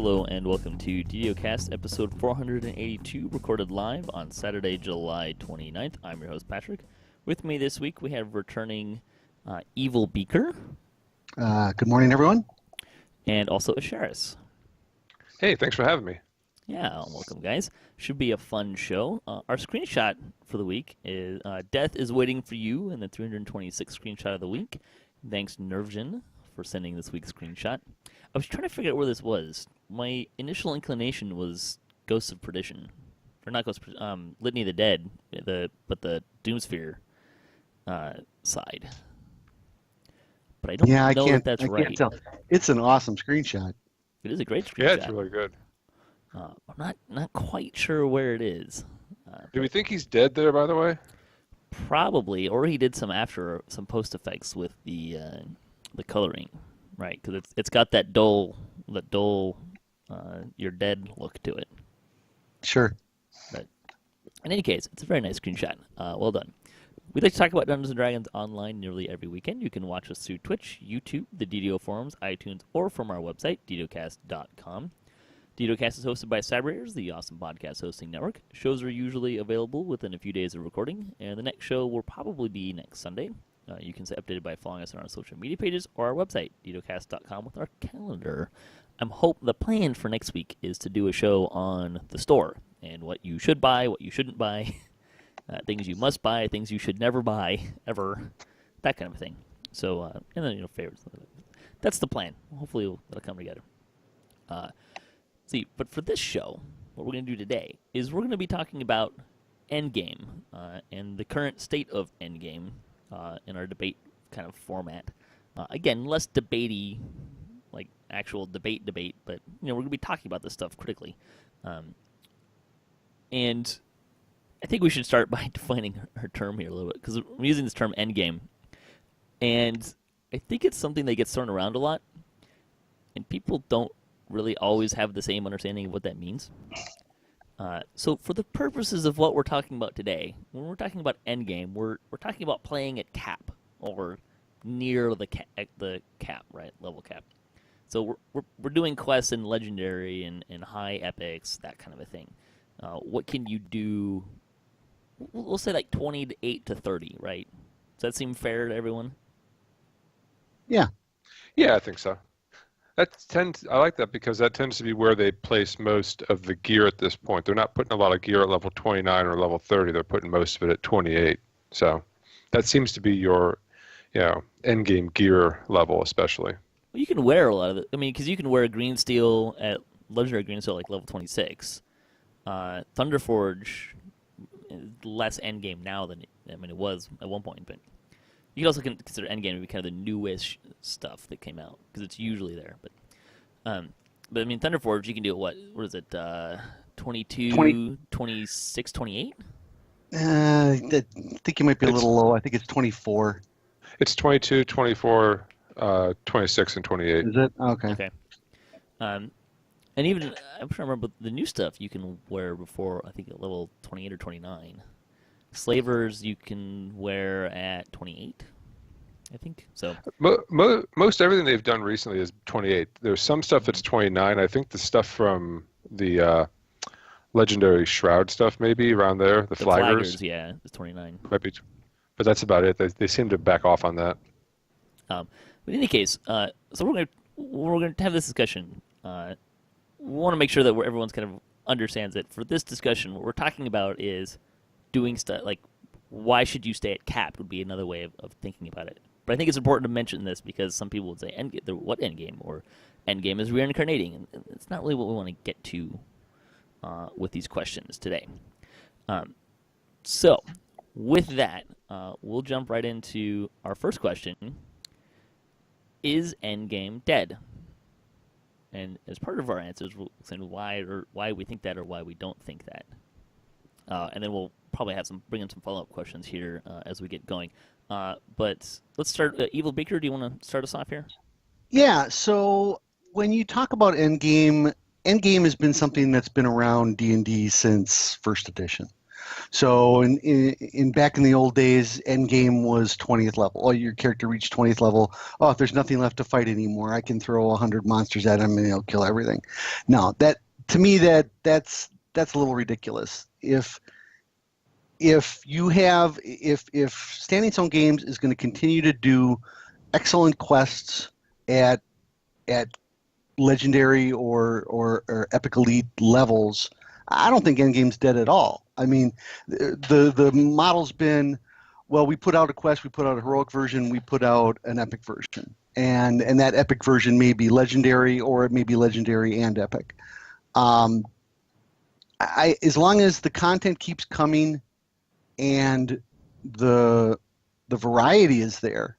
Hello and welcome to DDOCast episode 482, recorded live on Saturday, July 29th. I'm your host, Patrick. With me this week, we have returning Evilbeeker. Good morning, everyone. And also Asheras. Hey, thanks for having me. Yeah, welcome, guys. Should be a fun show. Our screenshot for the week is Death is Waiting for You in the 326th screenshot of the week. Thanks, Nervgen, for sending this week's screenshot. I was trying to figure out where this was. My initial inclination was Ghosts of Perdition. Or not Ghosts of Litany of the Dead, but the Doomsphere side. But I don't know if that's right. Can't tell. It's an awesome screenshot. It is a great screenshot. Yeah, it's really good. I'm not quite sure where it is. Do we think he's dead there, by the way? Probably, or he did some post effects with the coloring, right? Because it's got that dull, you're dead look to it. Sure. But in any case, it's a very nice screenshot. Well done. We like to talk about Dungeons & Dragons online nearly every weekend. You can watch us through Twitch, YouTube, the DDO forums, iTunes, or from our website, DDOcast.com. DDOcast is hosted by Cybrators, the awesome podcast hosting network. Shows are usually available within a few days of recording, and the next show will probably be next Sunday. You can stay updated by following us on our social media pages or our website, DDOcast.com, with our calendar. The plan for next week is to do a show on the store and what you should buy, what you shouldn't buy, things you must buy, things you should never buy, ever, that kind of thing. So, and then, favorites. That's the plan. Hopefully it'll come together. But for this show, what we're going to do today is we're going to be talking about Endgame and the current state of Endgame in our debate kind of format. Again, less debatey, like actual debate, but we're going to be talking about this stuff critically. And I think we should start by defining her term here a little bit, because I'm using this term Endgame, and I think it's something that gets thrown around a lot, and people don't really always have the same understanding of what that means. So for the purposes of what we're talking about today, when we're talking about Endgame, we're talking about playing at cap, or near the cap, right, level cap. So we're doing quests and legendary and high epics, that kind of a thing. What can you do? We'll say like 28 to 30, right? Does that seem fair to everyone? Yeah. Yeah, I think so. I like that because that tends to be where they place most of the gear at this point. They're not putting a lot of gear at level 29 or level 30. They're putting most of it at 28. So that seems to be your, endgame gear level, especially. Well, you can wear a lot of it. I mean, because you can wear green steel at legendary green steel like level 26. Thunderforge is less endgame now than it was at one point, but you can also consider Endgame to be kind of the newish stuff that came out, because it's usually there. But I mean, Thunderforge, you can do it, what is it, 22, 26, 28? I think you might be a little low. I think it's 24. It's 22, 24, 26, and 28. Is it? Okay. Okay. And even, I'm trying to remember, the new stuff you can wear before, I think, at level 28 or 29. Slavers you can wear at 28, I think. So most everything they've done recently is 28. There's some stuff that's 29. I think the stuff from the legendary Shroud stuff maybe around there, the flaggers. Yeah, it's 29. Might be, but that's about it. They seem to back off on that. But in any case, so we're going to have this discussion. We want to make sure that everyone's kind of understands it. For this discussion, what we're talking about is doing stuff like, why should you stay at cap would be another way of thinking about it. But I think it's important to mention this because some people would say, what Endgame? Or Endgame is reincarnating. And it's not really what we want to get to with these questions today. So with that, we'll jump right into our first question. Is Endgame dead? And as part of our answers, we'll say why we think that or why we don't think that. And then we'll probably bring in some follow-up questions here as we get going. But let's start. Evilbeeker, do you want to start us off here? Yeah, so when you talk about Endgame has been something that's been around D&D since first edition. So in back in the old days, Endgame was 20th level. Oh, your character reached 20th level. Oh, if there's nothing left to fight anymore, I can throw 100 monsters at him and he'll kill everything. No, that to me that's a little ridiculous. If Standing Stone Games is going to continue to do excellent quests at legendary or epic elite levels, I don't think Endgame's dead at all. I mean, the model's been, well, we put out a quest, we put out a heroic version, we put out an epic version, and that epic version may be legendary or it may be legendary and epic. As long as the content keeps coming and the variety is there,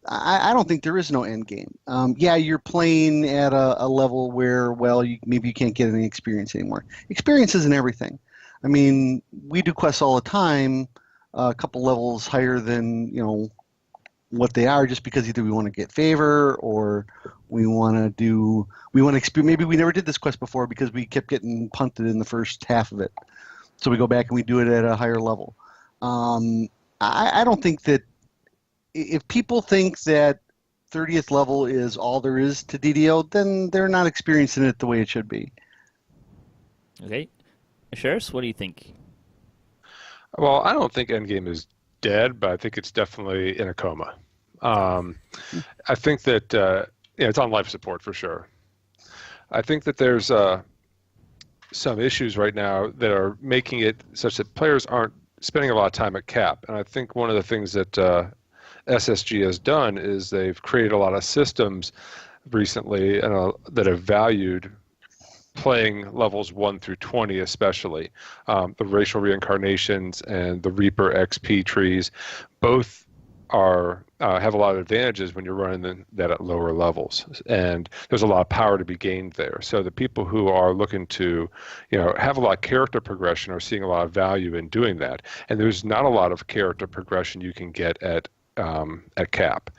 I don't think there is no end game. Yeah, you're playing at a level where, well, maybe you can't get any experience anymore. Experience isn't everything. I mean, we do quests all the time, a couple levels higher than what they are, just because either we want to get favor or we want to experience. Maybe we never did this quest before because we kept getting punted in the first half of it, so we go back and we do it at a higher level. I don't think that if people think that 30th level is all there is to DDO, then they're not experiencing it the way it should be. Okay. Asheras, what do you think? Well, I don't think Endgame is dead, but I think it's definitely in a coma. I think that it's on life support for sure. I think that there's some issues right now that are making it such that players aren't spending a lot of time at cap. And I think one of the things that SSG has done is they've created a lot of systems recently that have valued playing levels 1 through 20 especially. The racial reincarnations and the Reaper XP trees both have a lot of advantages when you're running that at lower levels, and there's a lot of power to be gained there. So the people who are looking to have a lot of character progression are seeing a lot of value in doing that, and there's not a lot of character progression you can get at cap.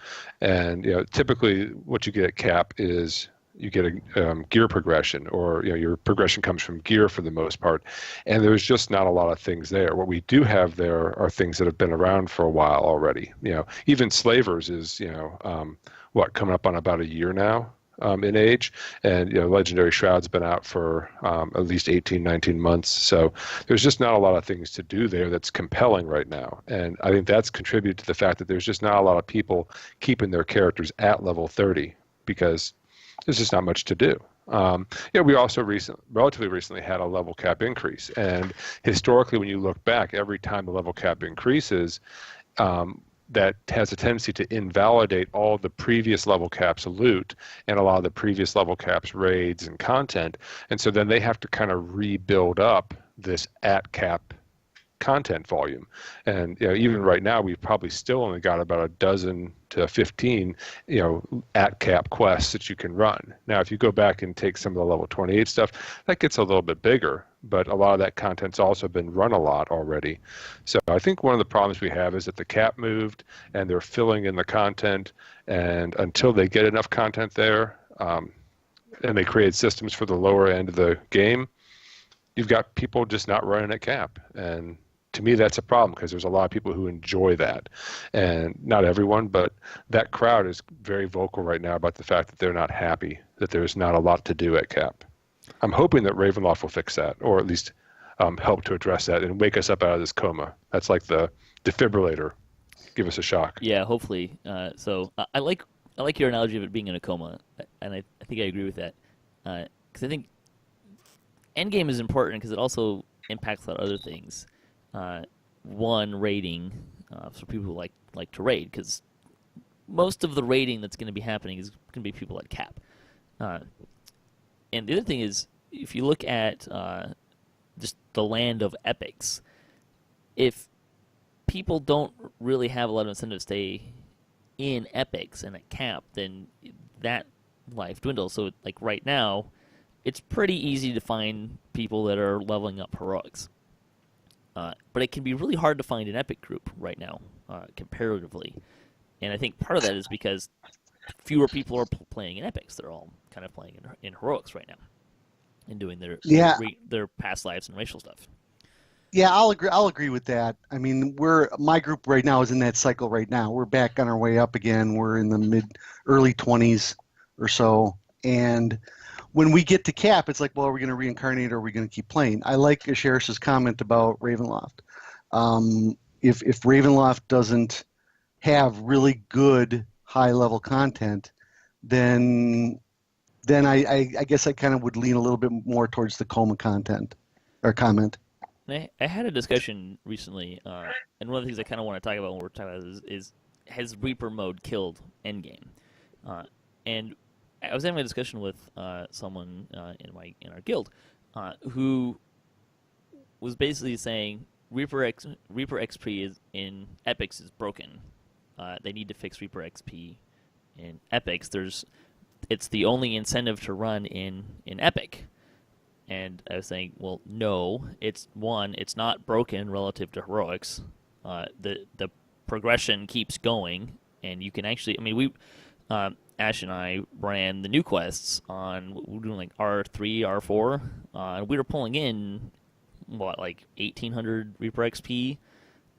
And typically what you get at cap is you get a gear progression, or your progression comes from gear for the most part, and there's just not a lot of things there. What we do have there are things that have been around for a while already. Even Slavers is coming up on about a year now in age, and Legendary Shroud's been out for at least 18, 19 months. So there's just not a lot of things to do there that's compelling right now, and I think that's contributed to the fact that there's just not a lot of people keeping their characters at level 30 because there's just not much to do. We also relatively recently had a level cap increase, and historically, when you look back, every time the level cap increases, that has a tendency to invalidate all the previous level caps loot and a lot of the previous level caps raids and content, and so then they have to kind of rebuild up this at cap content volume. And even right now, we've probably still only got about a dozen to 15 at cap quests that you can run. Now if you go back and take some of the level 28 stuff, that gets a little bit bigger, but a lot of that content's also been run a lot already. So I think one of the problems we have is that the cap moved and they're filling in the content, and until they get enough content there, and they create systems for the lower end of the game, you've got people just not running at cap. And to me, that's a problem because there's a lot of people who enjoy that, and not everyone, but that crowd is very vocal right now about the fact that they're not happy that there's not a lot to do at cap. I'm hoping that Ravenloft will fix that, or at least help to address that and wake us up out of this coma. That's like the defibrillator. Give us a shock. Yeah, hopefully. So I like your analogy of it being in a coma, and I think I agree with that. Because I think Endgame is important because it also impacts a lot of other things. One, raiding, for people who like to raid, because most of the raiding that's going to be happening is going to be people at cap. And the other thing is, if you look at just the land of epics, if people don't really have a lot of incentive to stay in epics and at cap, then that life dwindles. So like right now, it's pretty easy to find people that are leveling up heroics. But it can be really hard to find an epic group right now, comparatively. And I think part of that is because fewer people are playing in epics. They're all kind of playing in heroics right now and doing their past lives and racial stuff. Yeah, I'll agree with that. I mean, my group right now is in that cycle right now. We're back on our way up again. We're in the early 20s or so. And when we get to cap, it's like, well, are we going to reincarnate or are we going to keep playing? I like Asheras' comment about Ravenloft. If Ravenloft doesn't have really good high level content, then I guess I kind of would lean a little bit more towards the Coma content or comment. I had a discussion recently, and one of the things I kind of want to talk about when we're talking about this is has Reaper mode killed Endgame? And I was having a discussion with someone in our guild who was basically saying Reaper XP is in Epics is broken. They need to fix Reaper XP in Epics. It's the only incentive to run in Epic. And I was saying, well, no, it's not broken relative to heroics. The progression keeps going, and you can actually, I mean, Ash and I ran the new quests we were doing like R3, R4, and we were pulling in like 1,800 Reaper XP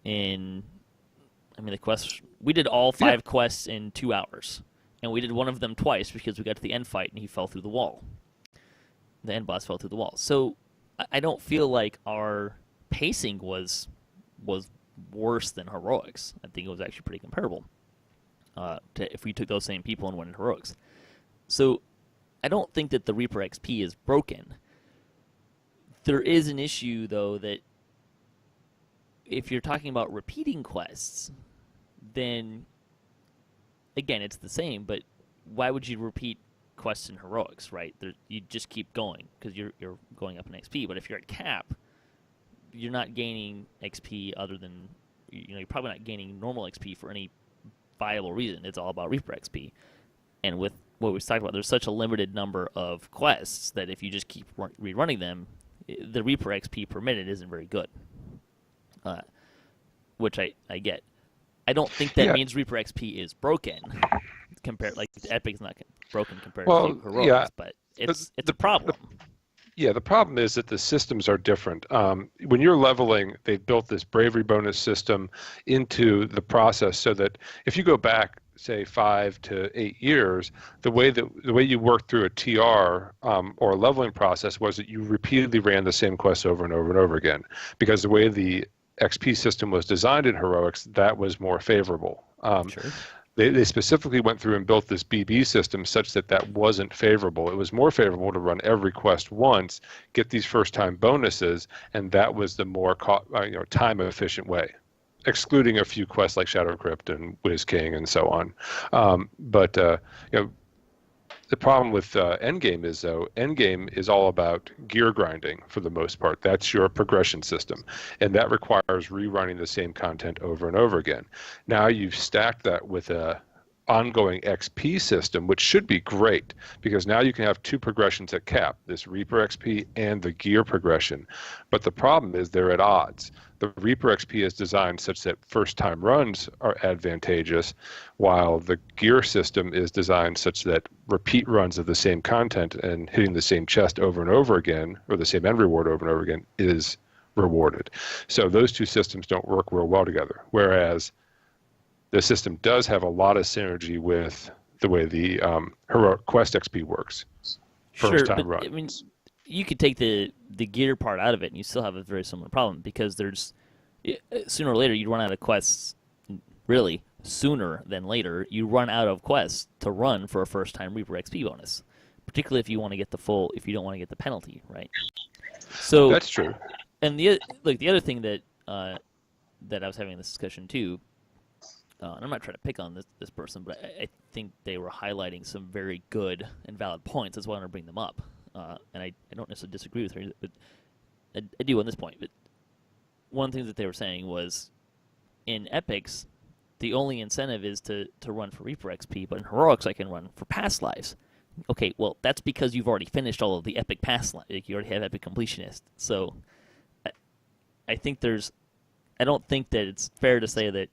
in. I mean, the quests we did all 5 quests in 2 hours, and we did one of them twice because we got to the end fight and he fell through the wall. The end boss fell through the wall. So I don't feel like our pacing was worse than heroics. I think it was actually pretty comparable if we took those same people and went in heroics. So I don't think that the Reaper XP is broken. There is an issue, though, that if you're talking about repeating quests, then again, it's the same, but why would you repeat quests in heroics, right? You just keep going because you're going up in XP. But if you're at cap, you're not gaining XP other than you're probably not gaining normal XP for any viable reason. It's all about Reaper XP. And with what we talked about, there's such a limited number of quests that if you just keep rerunning them, the Reaper XP per minute isn't very good. Which I get. I don't think that means Reaper XP is broken. Like the Epic's not broken compared to heroics, but it's a problem. The problem is that the systems are different. When you're leveling, they've built this bravery bonus system into the process so that if you go back, say 5 to 8 years, the way you worked through a TR or a leveling process was that you repeatedly ran the same quests over and over and over again, because the way the XP system was designed in heroics, that was more favorable. Sure. They specifically went through and built this BB system such that wasn't favorable. It was more favorable to run every quest once, get these first-time bonuses, and that was the more time-efficient way, excluding a few quests like Shadow Crypt and Wiz King and so on. The problem with Endgame is, though, Endgame is all about gear grinding for the most part. That's your progression system, and that requires rerunning the same content over and over again. Now you've stacked that with a ongoing XP system, which should be great, because now you can have 2 progressions at cap, this Reaper XP and the gear progression. But the problem is they're at odds. The Reaper XP is designed such that first-time runs are advantageous, while the gear system is designed such that repeat runs of the same content and hitting the same chest over and over again, or the same end reward over and over again, is rewarded. So those 2 systems don't work real well together, whereas the system does have a lot of synergy with the way the heroic quest XP works. First-time runs. I mean, you could take the gear part out of it, and you still have a very similar problem, because there's sooner or later you run out of quests. Really, sooner than later, you run out of quests to run for a first-time Reaper XP bonus, particularly if you want to get if you don't want to get the penalty, right? So that's true. And the other thing that I was having this discussion too. And I'm not trying to pick on this person, but I think they were highlighting some very good and valid points. That's why I want to bring them up. And I don't necessarily disagree with her, but I do on this point. But one of the things that they were saying was, in Epics, the only incentive is to run for Reaper XP, but in Heroics I can run for past lives. Okay, well, that's because you've already finished all of the Epic past lives. Like, you already have Epic Completionist. So I don't think that it's fair to say that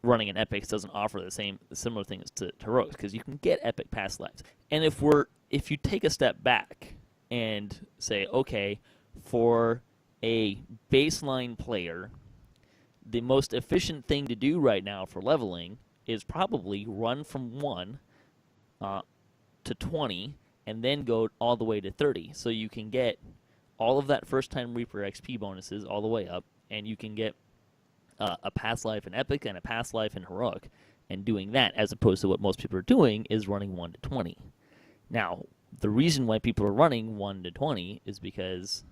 running an Epics doesn't offer the similar things to Heroics, because you can get Epic past lives. And if you take a step back and say, okay, for a baseline player, the most efficient thing to do right now for leveling is probably run from 1 to 20 and then go all the way to 30. So you can get all of that first-time Reaper XP bonuses all the way up, and you can get a past life in Epic and a past life in Heroic, and doing that as opposed to what most people are doing is running 1 to 20. Now, the reason why people are running 1 to 20 is because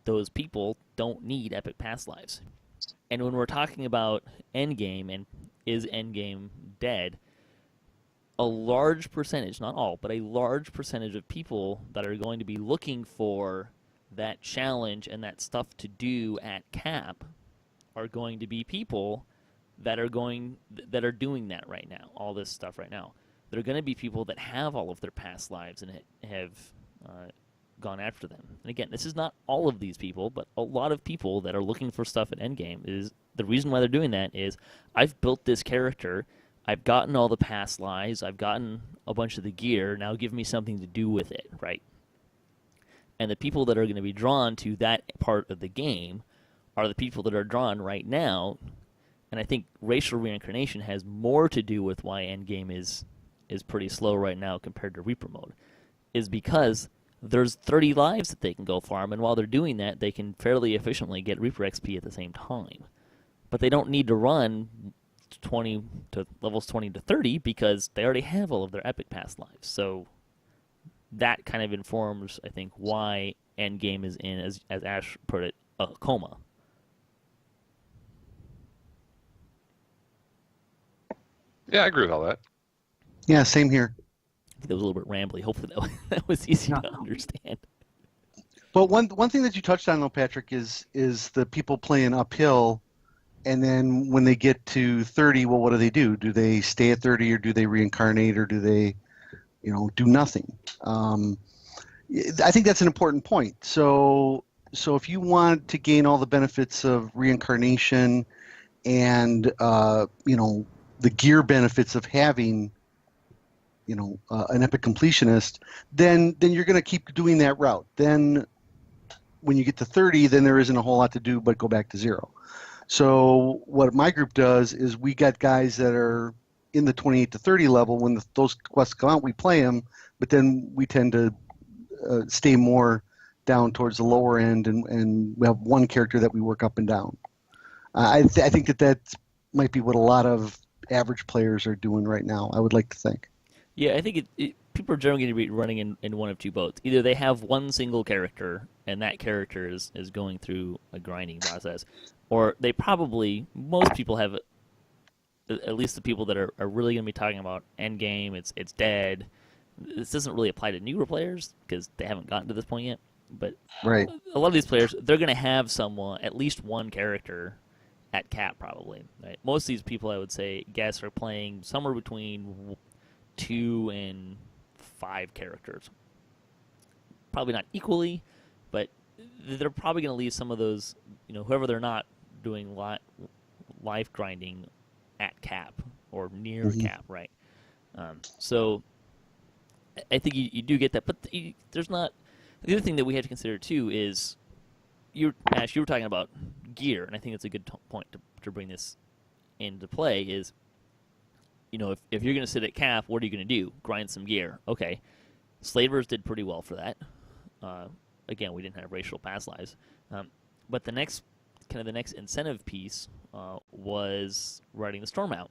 those people don't need Epic past lives. And when we're talking about Endgame and is Endgame dead, a large percentage, not all, but a large percentage of people that are going to be looking for that challenge and that stuff to do at cap are going to be people that are doing that right now, all this stuff right now. They're going to be people that have all of their past lives and have gone after them. And again, this is not all of these people, but a lot of people that are looking for stuff at Endgame is the reason why they're doing that is I've built this character, I've gotten all the past lives, I've gotten a bunch of the gear, now give me something to do with it, right? And the people that are going to be drawn to that part of the game are the people that are drawn right now. And I think racial reincarnation has more to do with why Endgame is pretty slow right now compared to Reaper mode, is because there's 30 lives that they can go farm, and while they're doing that, they can fairly efficiently get Reaper XP at the same time. But they don't need to run 20 to levels 20 to 30 because they already have all of their Epic past lives. So that kind of informs, I think, why Endgame is in, as Ash put it, a coma. Yeah, I agree with all that. Yeah, same here. I think that was a little bit rambly. Hopefully that was easy to understand. But one thing that you touched on, though, Patrick, is the people playing uphill, and then when they get to 30, well, what do? Do they stay at 30, or do they reincarnate, or do they, do nothing? I think that's an important point. So if you want to gain all the benefits of reincarnation and the gear benefits of having an epic completionist, then you're going to keep doing that route. Then when you get to 30, then there isn't a whole lot to do but go back to 0. So what my group does is we got guys that are in the 28 to 30 level. When those quests come out, we play them, but then we tend to stay more down towards the lower end, and we have one character that we work up and down. I think that might be what a lot of average players are doing right now, I would like to think. Yeah, I think people are generally going to be running in one of two boats. Either they have one single character, and that character is going through a grinding process, or they probably, most people have, at least the people that are really going to be talking about Endgame, it's dead. This doesn't really apply to newer players because they haven't gotten to this point yet. But right. A lot of these players, they're going to have someone, at least one character at cap probably. Right? Most of these people, I would say, guess, are playing somewhere between 2 and 5 characters. Probably not equally, but they're probably going to leave some of those, whoever they're not doing life grinding at cap or near cap, right? So I think you do get that, but there's not. The other thing that we have to consider too is, Ash, you were talking about gear, and I think it's a good point to bring this into play. Is if you're going to sit at cap, what are you going to do? Grind some gear. Okay, Slavers did pretty well for that. Again, we didn't have racial past lives, but the next incentive piece was riding the storm out,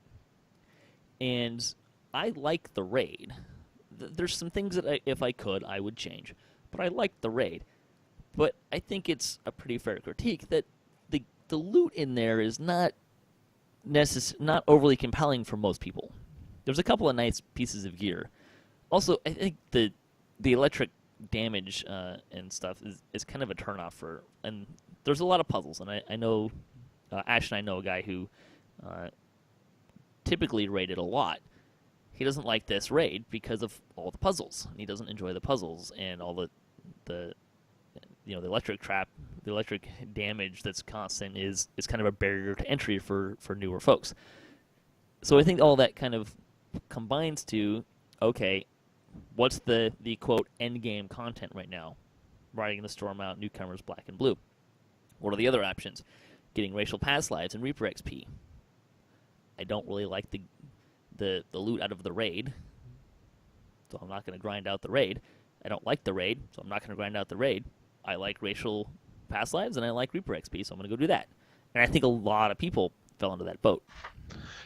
and I like the raid. There's some things that if I could, I would change, but I like the raid. But I think it's a pretty fair critique that the loot in there is not overly compelling for most people. There's a couple of nice pieces of gear. Also, I think the electric damage and stuff is kind of a turnoff and there's a lot of puzzles, and I know Ash and I know a guy who typically raided a lot. He doesn't like this raid because of all the puzzles. He doesn't enjoy the puzzles and all the electric trap, the electric damage that's constant is kind of a barrier to entry for newer folks. So I think all that kind of combines to, okay, what's the quote endgame content right now? Riding the storm out, newcomers, black and blue. What are the other options? Getting racial past lives and Reaper XP. I don't really like the loot out of the raid, so I'm not going to grind out the raid. I don't like the raid, so I'm not going to grind out the raid. I like racial past lives and I like Reaper XP, so I'm going to go do that. And I think a lot of people fell into that boat.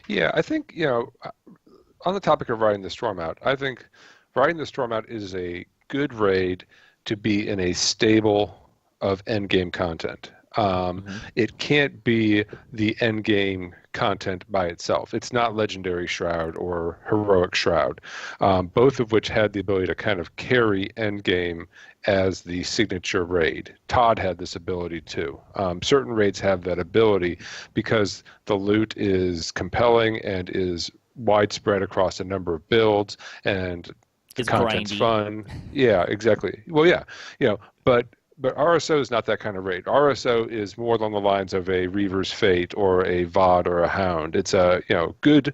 Yeah, I think, on the topic of riding the storm out, I think riding the storm out is a good raid to be in a stable of endgame content. It can't be the endgame content by itself. It's not Legendary Shroud or Heroic Shroud, both of which had the ability to kind of carry endgame as the signature raid. Todd had this ability too. Certain raids have that ability because the loot is compelling and is widespread across a number of builds and the content's fun. Yeah, exactly. Well, yeah, but RSO is not that kind of raid. RSO is more along the lines of a Reaver's Fate or a VOD or a Hound. It's a good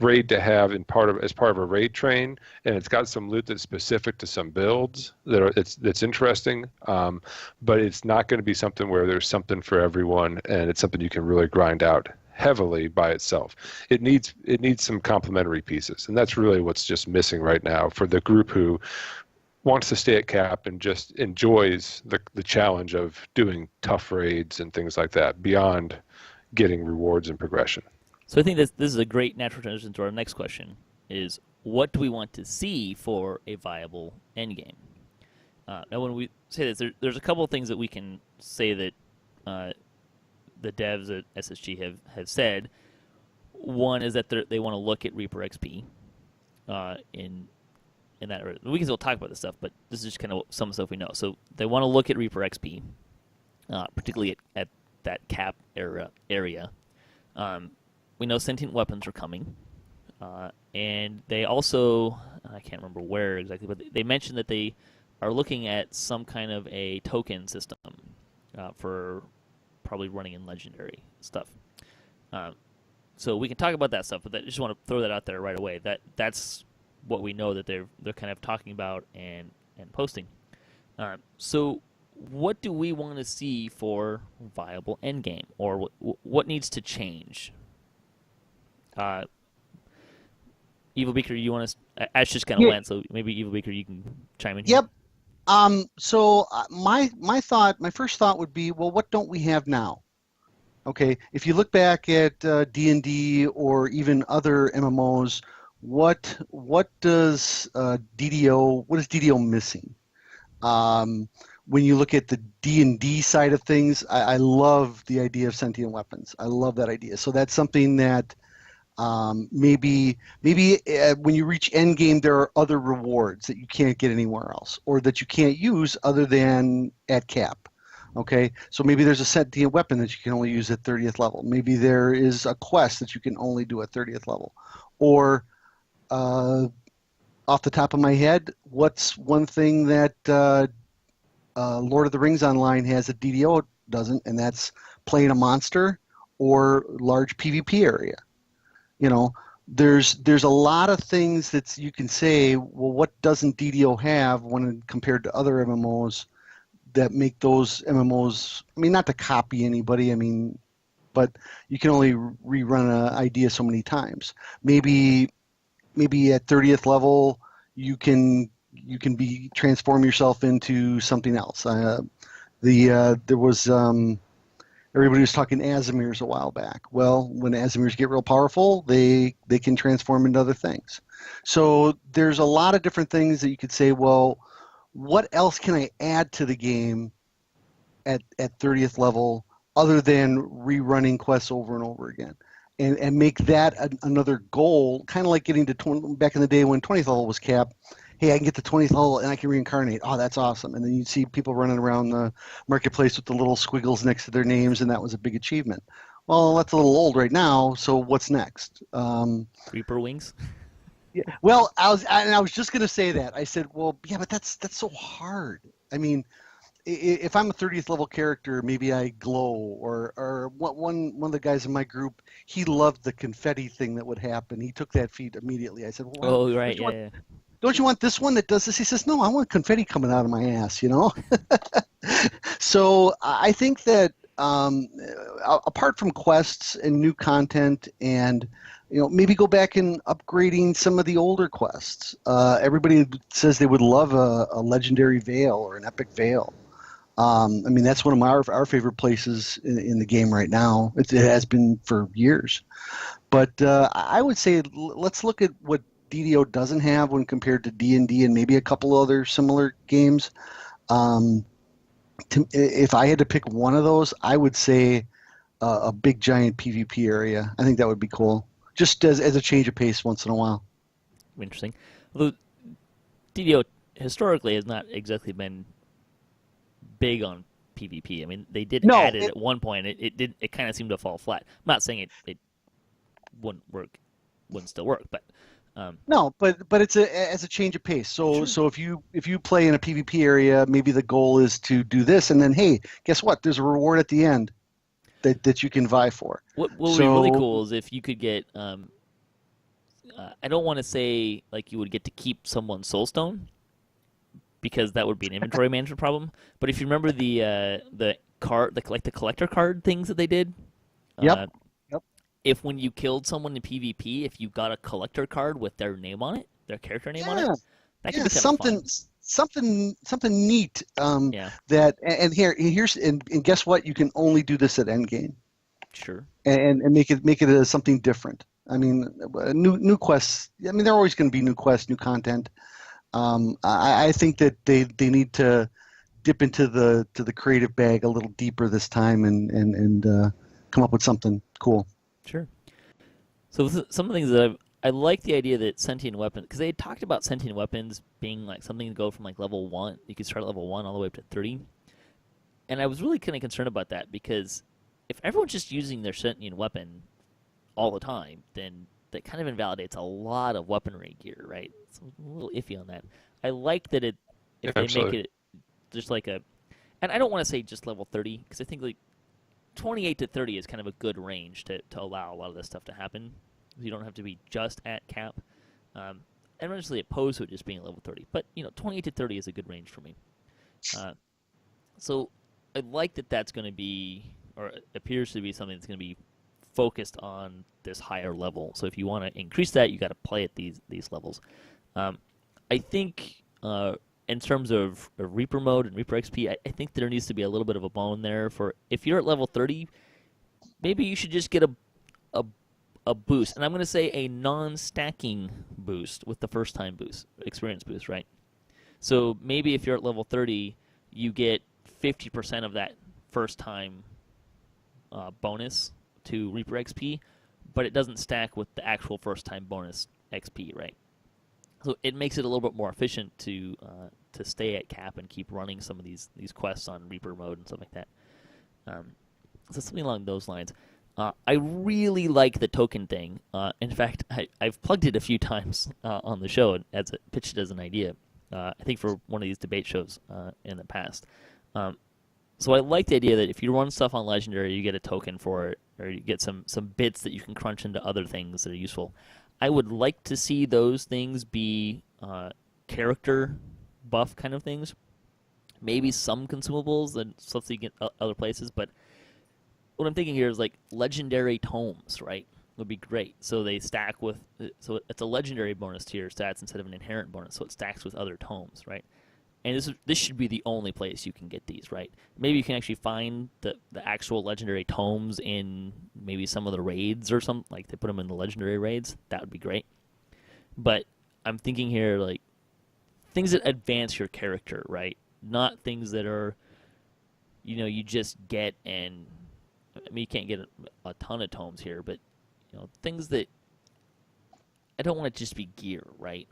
raid to have as part of a raid train, and it's got some loot that's specific to some builds that's interesting. But it's not going to be something where there's something for everyone, and it's something you can really grind out heavily by itself. It needs some complementary pieces, and that's really what's just missing right now for the group who wants to stay at cap and just enjoys the challenge of doing tough raids and things like that beyond getting rewards and progression. So I think this is a great natural transition to our next question, is what do we want to see for a viable endgame? Now when we say this, there's a couple of things that we can say that the devs at SSG have said. One is that they want to look at Reaper XP in that area. We can still talk about this stuff, but this is just kind of some stuff we know. So they want to look at Reaper XP, particularly at that cap area. We know sentient weapons are coming, and they also, I can't remember where exactly, but they mentioned that they are looking at some kind of a token system for probably running in Legendary stuff. So we can talk about that stuff, but I just want to throw that out there right away. That's what we know that they're kind of talking about and posting. So what do we want to see for viable endgame, or what needs to change? Evilbeeker, you want to? Ash just kind of went, so maybe Evilbeeker, you can chime in here. Yep. So my first thought would be, well, what don't we have now? Okay, if you look back at D&D or even other MMOs, what does DDO missing? When you look at the D&D side of things, I love the idea of sentient weapons. I love that idea. So that's something that maybe when you reach endgame, there are other rewards that you can't get anywhere else, or that you can't use other than at cap. Okay, so maybe there's a sentient weapon that you can only use at 30th level. Maybe there is a quest that you can only do at 30th level. Or off the top of my head, what's one thing that Lord of the Rings Online has that DDO doesn't, and that's playing a monster or large PvP area. There's a lot of things that you can say, well, what doesn't DDO have when compared to other MMOs that make those MMOs, not to copy anybody, but you can only rerun an idea so many times. Maybe at 30th level you can transform yourself into something else. There was everybody was talking Asimirs a while back. Well, when Asimirs get real powerful, they can transform into other things. So there's a lot of different things that you could say, well, what else can I add to the game at 30th level other than rerunning quests over and over again? And make that another goal, kind of like getting to back in the day when 20th level was capped. Hey, I can get to 20th level and I can reincarnate. Oh, that's awesome. And then you'd see people running around the marketplace with the little squiggles next to their names, and that was a big achievement. Well, that's a little old right now, so what's next? Reaper wings? Yeah. Well, I was just going to say that. I said, well, yeah, but that's so hard. If I'm a 30th level character, maybe I glow, or one of the guys in my group, he loved the confetti thing that would happen. He took that feat immediately. I said, well, right, don't you want this one that does this? He says, no, I want confetti coming out of my ass, So I think that apart from quests and new content, and maybe go back and upgrading some of the older quests. Everybody says they would love a legendary veil or an epic veil. I mean, that's one of our favorite places in the game right now. It has been for years. But I would say let's look at what DDO doesn't have when compared to D&D and maybe a couple other similar games. If I had to pick one of those, I would say a big giant PvP area. I think that would be cool, just as a change of pace once in a while. Interesting. Although DDO historically has not exactly been big on PvP. I mean, they did add it at one point. It kind of seemed to fall flat. I'm not saying it wouldn't still work, but no, but it's as a change of pace. So Sure. so if you play in a PvP area, maybe the goal is to do this, and then hey, guess what? There's a reward at the end that you can vie for. What would be really cool is if you could get. I don't want to say like you would get to keep someone's soulstone, because that would be an inventory management problem. But if you remember the card, like the collector card things that they did. Yep. If when you killed someone in PvP, if you got a collector card with their name on it, their character name on it, that could be kind of fun. something neat. Yeah. That and here's guess what? You can only do this at Endgame. Sure. And make it something different. I mean, new quests. I mean, there are always going to be new quests, new content. I think that they need to dip into the creative bag a little deeper this time and come up with something cool. Sure. So some of the things that I like the idea that sentient weapons, because they had talked about sentient weapons being like something to go from like level 1, you could start at level 1 all the way up to 30. And I was really kind of concerned about that, because if everyone's just using their sentient weapon all the time, then that kind of invalidates a lot of weaponry gear, right? So I'm a little iffy on that. I like that if they make it just like and I don't want to say just level 30, because I think like 28 to 30 is kind of a good range to allow a lot of this stuff to happen. You don't have to be just at cap. I'm not necessarily opposed to it just being at level 30, but 28 to 30 is a good range for me. So I like that that's going to be, or it appears to be something that's going to be focused on this higher level. So if you want to increase that, you got to play at these levels. I think in terms of Reaper mode and Reaper XP, I think there needs to be a little bit of a bone there for if you're at level 30, maybe you should just get a boost. And I'm going to say a non-stacking boost with the first time boost, experience boost, right? So maybe if you're at level 30, you get 50% of that first time bonus to Reaper XP, but it doesn't stack with the actual first time bonus XP, right? So it makes it a little bit more efficient to stay at cap and keep running some of these quests on Reaper mode and stuff like that. So something along those lines. I really like the token thing. In fact, I've plugged it a few times on the show as it pitched as an idea. I think for one of these debate shows in the past. So I like the idea that if you run stuff on Legendary, you get a token for it, or you get some bits that you can crunch into other things that are useful. I would like to see those things be character buff kind of things. Maybe some consumables and stuff that you get other places, but what I'm thinking here is like legendary tomes, right? Would be great. So they stack with, so it's a legendary bonus to your stats instead of an inherent bonus, so it stacks with other tomes, right? And this should be the only place you can get these, right? Maybe you can actually find the actual legendary tomes in maybe some of the raids or something, like they put them in the legendary raids. That would be great. But I'm thinking here, like, things that advance your character, right? Not things that are, you just get and, I mean, you can't get a ton of tomes here, but, things that, I don't want it to just be gear, right?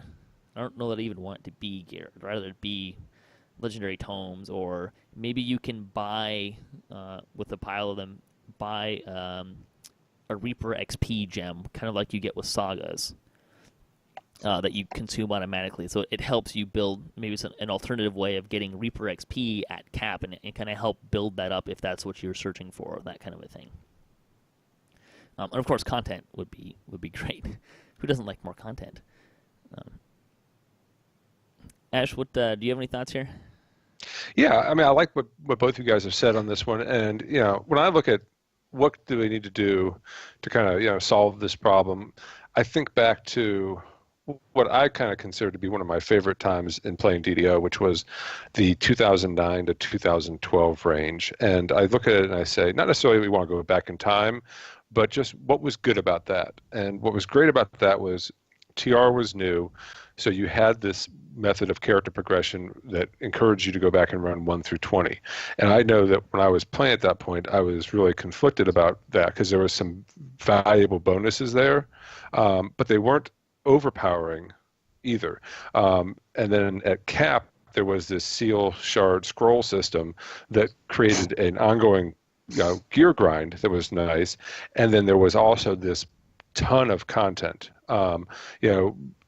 I don't know that I even want it to be gear. I'd rather it be legendary tomes, or maybe you can buy, with a pile of them, buy a Reaper XP gem, kind of like you get with sagas, that you consume automatically. So it helps you build maybe an alternative way of getting Reaper XP at cap, and kind of help build that up if that's what you're searching for, that kind of a thing. And of course, content would be great. Who doesn't like more content? Ash, what do you have any thoughts here? Yeah, I mean, I like what both you guys have said on this one. And, when I look at what do we need to do to kind of, solve this problem, I think back to what I kind of consider to be one of my favorite times in playing DDO, which was the 2009 to 2012 range. And I look at it and I say, not necessarily we want to go back in time, but just what was good about that. And what was great about that was TR was new. So you had this method of character progression that encouraged you to go back and run 1 through 20. And I know that when I was playing at that point, I was really conflicted about that because there was some valuable bonuses there, but they weren't overpowering either. And then at cap, there was this seal shard scroll system that created an ongoing gear grind that was nice. And then there was also this ton of content.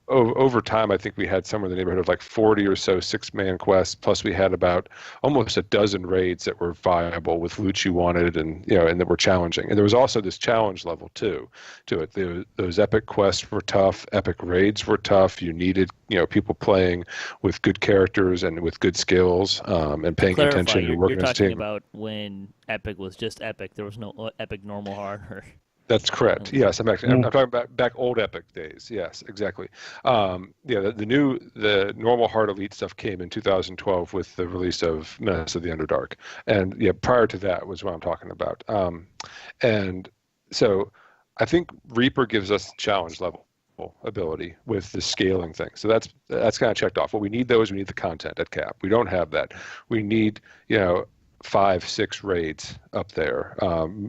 Over time, I think we had somewhere in the neighborhood of like 40 or so 6-man quests. Plus, we had about almost a dozen raids that were viable with loot you wanted, and and that were challenging. And there was also this challenge level too to it. Those epic quests were tough. Epic raids were tough. You needed people playing with good characters and with good skills and paying attention and working you're as a talking team. about when epic was just epic. There was no epic normal hard or. That's correct. Yes, I'm talking about back old Epic days. Yes, exactly. The normal hard elite stuff came in 2012 with the release of Menace of the Underdark, and prior to that was what I'm talking about. And so I think Reaper gives us challenge level ability with the scaling thing. So that's kind of checked off. What we need though is we need the content at cap. We don't have that. We need 5, 6 raids up there,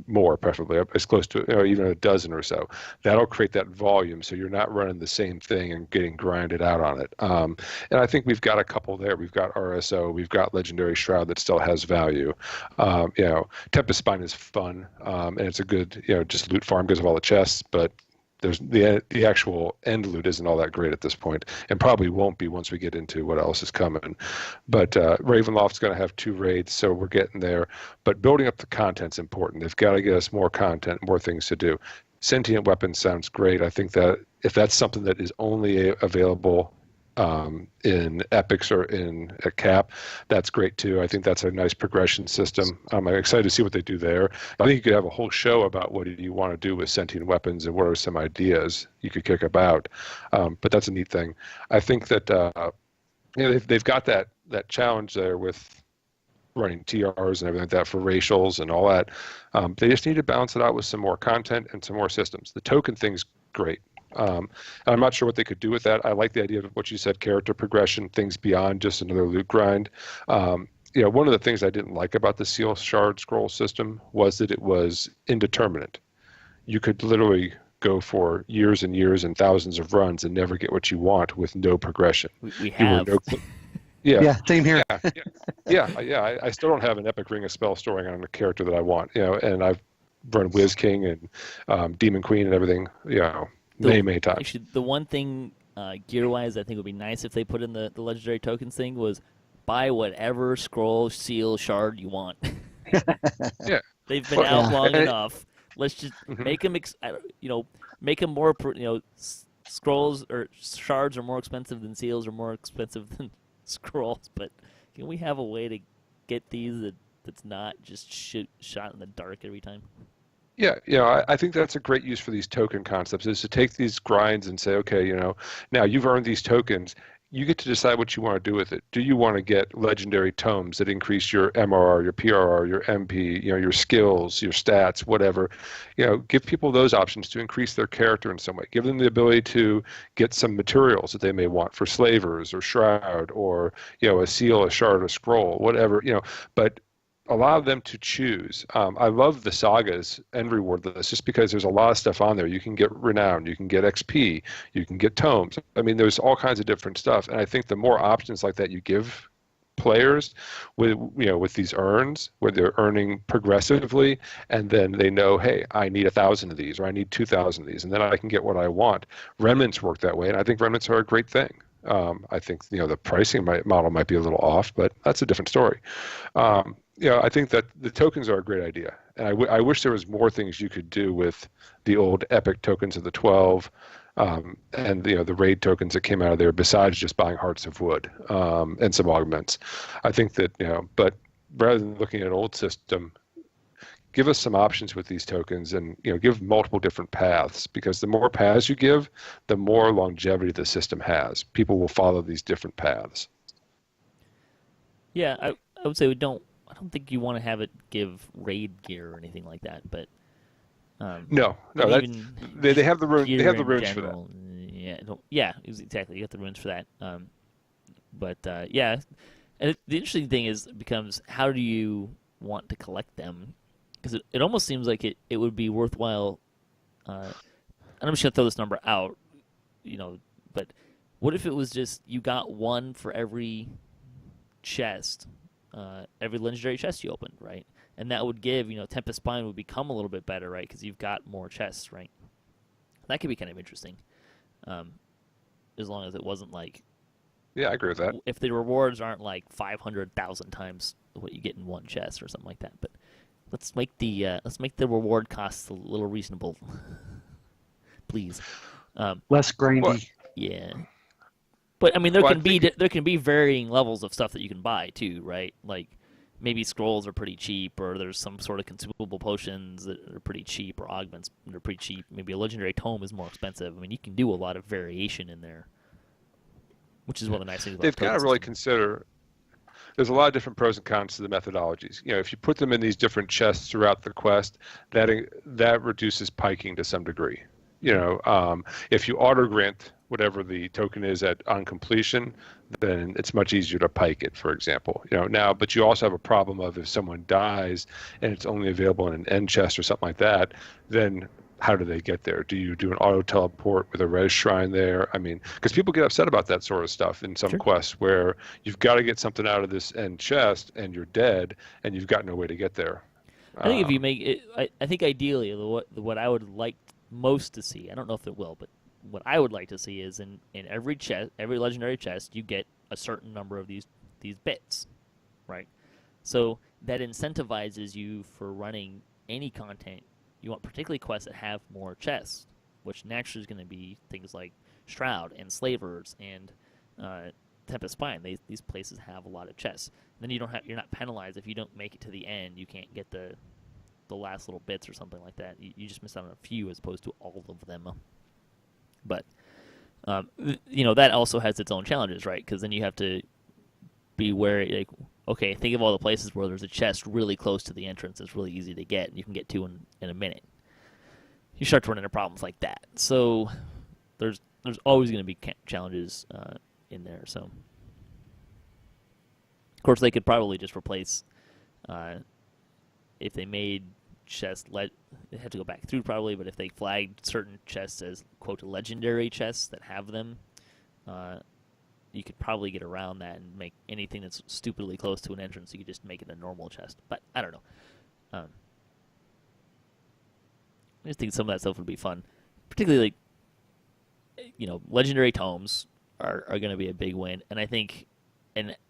more preferably, as close to even a dozen or so. That'll create that volume, so you're not running the same thing and getting grinded out on it. And I think we've got a couple there. We've got RSO, we've got Legendary Shroud that still has value. Tempest Spine is fun, and it's a good just loot farm because of all the chests, but there's the actual end loot isn't all that great at this point, and probably won't be once we get into what else is coming. But Ravenloft's going to have 2 raids, so we're getting there. But building up the content's important. They've got to get us more content, more things to do. Sentient weapons sounds great. I think that if that's something that is only available in epics or in a cap, that's great too. I think that's a nice progression system. I'm excited to see what they do there. I think you could have a whole show about what do you want to do with sentient weapons and what are some ideas you could kick about. But that's a neat thing. I think that they've got that challenge there with running TRs and everything like that for racials and all that. They just need to balance it out with some more content and some more systems. The token thing's great. And I'm not sure what they could do with that. I like the idea of what you said, character progression, things beyond just another loot grind. One of the things I didn't like about the Seal Shard scroll system was that it was indeterminate. You could literally go for years and years and thousands of runs and never get what you want with no progression. We have. Yeah, same here. I still don't have an epic ring of spell storing on a character that I want, and I've run Wiz King and Demon Queen and everything, many times. Actually, the one thing gear-wise I think would be nice if they put in the legendary tokens thing was buy whatever scroll, seal, shard you want. Yeah. They've been out long enough. Let's just make them, make them more, scrolls or shards are more expensive than seals, are more expensive than scrolls. But can we have a way to get these that's not just shot in the dark every time? Yeah, I think that's a great use for these token concepts, is to take these grinds and say, okay, now you've earned these tokens. You get to decide what you want to do with it. Do you want to get legendary tomes that increase your MRR, your PRR, your MP, your skills, your stats, whatever? Give people those options to increase their character in some way. Give them the ability to get some materials that they may want for slavers or shroud or, a seal, a shard, a scroll, whatever, but allow them to choose. I love the Saga's end reward list just because there's a lot of stuff on there. You can get renown, you can get XP, you can get tomes. I mean, there's all kinds of different stuff. And I think the more options like that you give players with these earns, where they're earning progressively, and then they know, hey, I need 1,000 of these, or I need 2,000 of these, and then I can get what I want. Remnants work that way, and I think remnants are a great thing. I think the pricing model might be a little off, but that's a different story. I think that the tokens are a great idea. And I wish there was more things you could do with the old Epic tokens of the 12, and the raid tokens that came out of there besides just buying Hearts of Wood and some augments. I think that but rather than looking at an old system, give us some options with these tokens, and give multiple different paths, because the more paths you give, the more longevity the system has. People will follow these different paths. Yeah, I would say I don't think you want to have it give raid gear or anything like that, but No, and that even they have the rune, they gear have the in runes for that. general. Yeah, exactly. You got the runes for that. But yeah, and the interesting thing becomes how do you want to collect them? Because it almost seems like it would be worthwhile. And I'm just gonna throw this number out, but what if it was just you got one for every chest, every legendary chest you opened, right? And that would give, Tempest Spine would become a little bit better, right? Because you've got more chests, right? That could be kind of interesting, as long as it wasn't like. Yeah, I agree with that. If the rewards aren't like 500,000 times what you get in one chest or something like that, but let's make the reward costs a little reasonable, please. Less grindy. Well, yeah. But I mean, there Well, I can be varying levels of stuff that you can buy too, right? Like maybe scrolls are pretty cheap, or there's some sort of consumable potions that are pretty cheap, or augments that are pretty cheap. Maybe a legendary tome is more expensive. I mean, you can do a lot of variation in there, which is one of the nice things about they've the got token to really system. consider. There's a lot of different pros and cons to the methodologies. If you put them in these different chests throughout the quest, that reduces piking to some degree. If you auto grant whatever the token is on completion, then it's much easier to pike it, for example. But you also have a problem of if someone dies and it's only available in an end chest or something like that, then how do they get there? Do you do an auto teleport with a res shrine there? I mean, because people get upset about that sort of stuff in some Sure. quests where you've got to get something out of this end chest and you're dead and you've got no way to get there. I think if you make it, I think ideally what I would like most to see, I don't know if it will, but what I would like to see is in every chest, every legendary chest, you get a certain number of these bits, right? So that incentivizes you for running any content. You want particularly quests that have more chests, which naturally is going to be things like Shroud and Slavers and Tempest Spine. These places have a lot of chests. Then you're not penalized if you don't make it to the end. You can't get the last little bits or something like that. You just miss out on a few as opposed to all of them. But that also has its own challenges, right? Because then you have to be wary. Like, okay, think of all the places where there's a chest really close to the entrance. It's really easy to get, and you can get to in a minute. You start to run into problems like that. So there's always going to be challenges in there. So of course they could probably just replace if they made chests. They have to go back through probably, but if they flagged certain chests as quote legendary chests that have them, you could probably get around that and make anything that's stupidly close to an entrance. You could just make it a normal chest. But I don't know. I just think some of that stuff would be fun, particularly legendary tomes are going to be a big win, and I think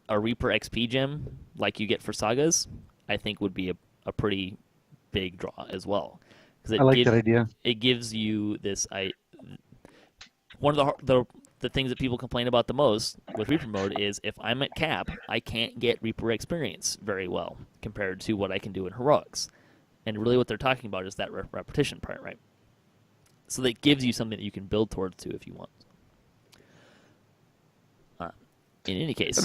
a Reaper XP gem like you get for sagas, I think would be a pretty big draw as well. I like that idea. It gives you this. One of the things that people complain about the most with Reaper mode is if I'm at cap, I can't get Reaper experience very well compared to what I can do in heroics. And really what they're talking about is that repetition part, right? So that gives you something that you can build towards to if you want. In any case.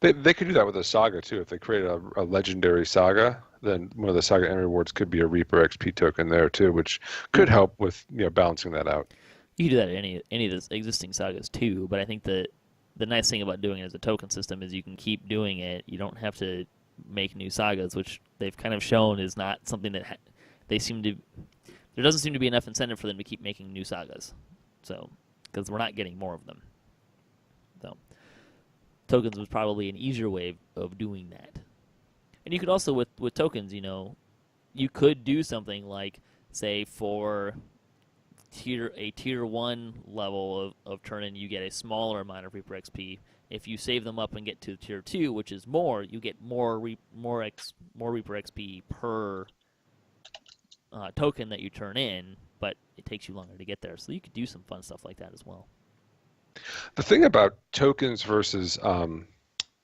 They could do that with a saga too. If they create a legendary saga, then one of the saga end rewards could be a Reaper XP token there too, which could help with balancing that out. You can do that at any of the existing sagas too, but I think the nice thing about doing it as a token system is you can keep doing it. You don't have to make new sagas, which they've kind of shown is not something that there doesn't seem to be enough incentive for them to keep making new sagas. So, because we're not getting more of them. So, tokens was probably an easier way of doing that. And you could also with tokens, you could do something like say for a tier 1 level of turn-in, you get a smaller amount of Reaper XP. If you save them up and get to tier 2, which is more, you get more Reaper XP per token that you turn in, but it takes you longer to get there. So you could do some fun stuff like that as well. The thing about tokens versus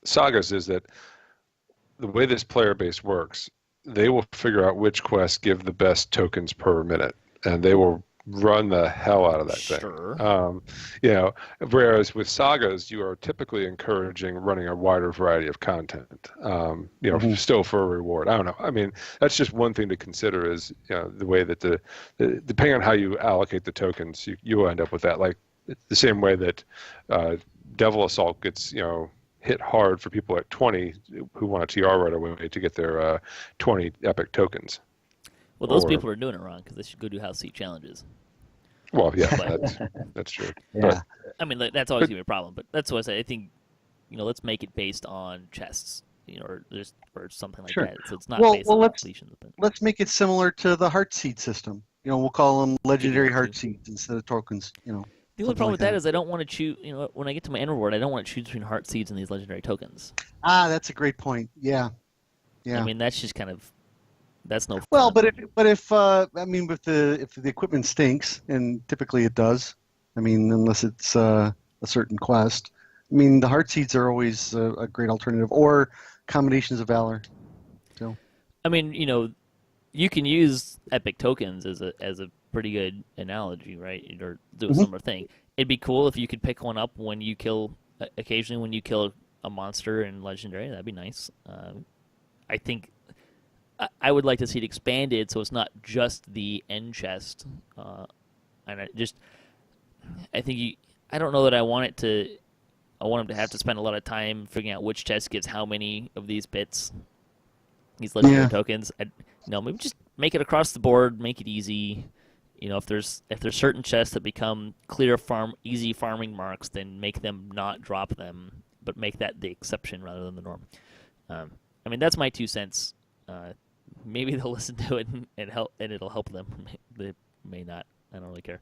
sagas is that the way this player base works, they will figure out which quests give the best tokens per minute, and they will run the hell out of that Sure. thing. Whereas with sagas, you are typically encouraging running a wider variety of content, still for a reward. I don't know. I mean, that's just one thing to consider is, the way that depending on how you allocate the tokens, you will end up with that. Like the same way that Devil Assault gets, hit hard for people at 20 who want a TR right away to get their 20 epic tokens. Well, those people are doing it wrong because they should go do house seat challenges. Well, yeah, that's true. Yeah. But, I mean, that's always going to be a problem. But that's what I say. I think, let's make it based on chests, or something like that. So it's not based on completions. But let's make it similar to the heart seed system. We'll call them legendary heart seeds instead of tokens. The only problem with that is I don't want to choose. When I get to my end reward, I don't want to choose between heart seeds and these legendary tokens. That's a great point. Yeah. I mean, that's just kind of that's no. Fun. Well, but if the equipment stinks, and typically it does. I mean, unless it's a certain quest. I mean, the heart seeds are always a great alternative, or combinations of valor. So. I mean, you can use epic tokens as a pretty good analogy, right? Or do a similar thing. It'd be cool if you could pick one up when you kill a monster in legendary. That'd be nice. I think I would like to see it expanded so it's not just the end chest. And I don't know that I want them to have to spend a lot of time figuring out which chest gets how many of these bits, these legendary tokens. Maybe just make it across the board, make it easy. If there's certain chests that become clear easy farming marks, then make them not drop them, but make that the exception rather than the norm. I mean, that's my 2 cents. Maybe they'll listen to it and help, and it'll help them. They may not. I don't really care.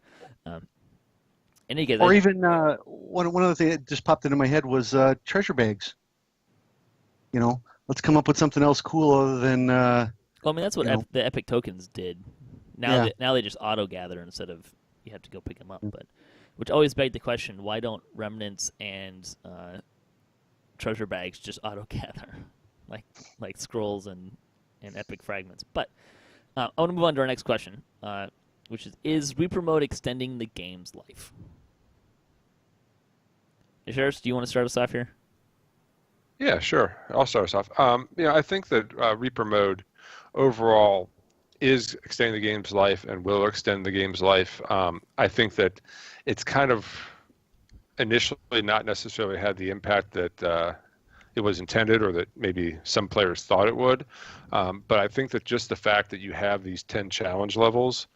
Even one other thing that just popped into my head was treasure bags. Let's come up with something else cool other than. Well, I mean, that's what the epic tokens did. Now they just auto gather instead of you have to go pick them up. But which always begged the question: why don't remnants and treasure bags just auto gather like scrolls and epic fragments? But I want to move on to our next question, which is Reaper mode extending the game's life? Asheras, do you want to start us off here? Yeah, sure. I'll start us off. I think that Reaper mode overall is extending the game's life and will extend the game's life. I think that it's kind of initially not necessarily had the impact that it was intended or that maybe some players thought it would. But I think that just the fact that you have these 10 challenge levels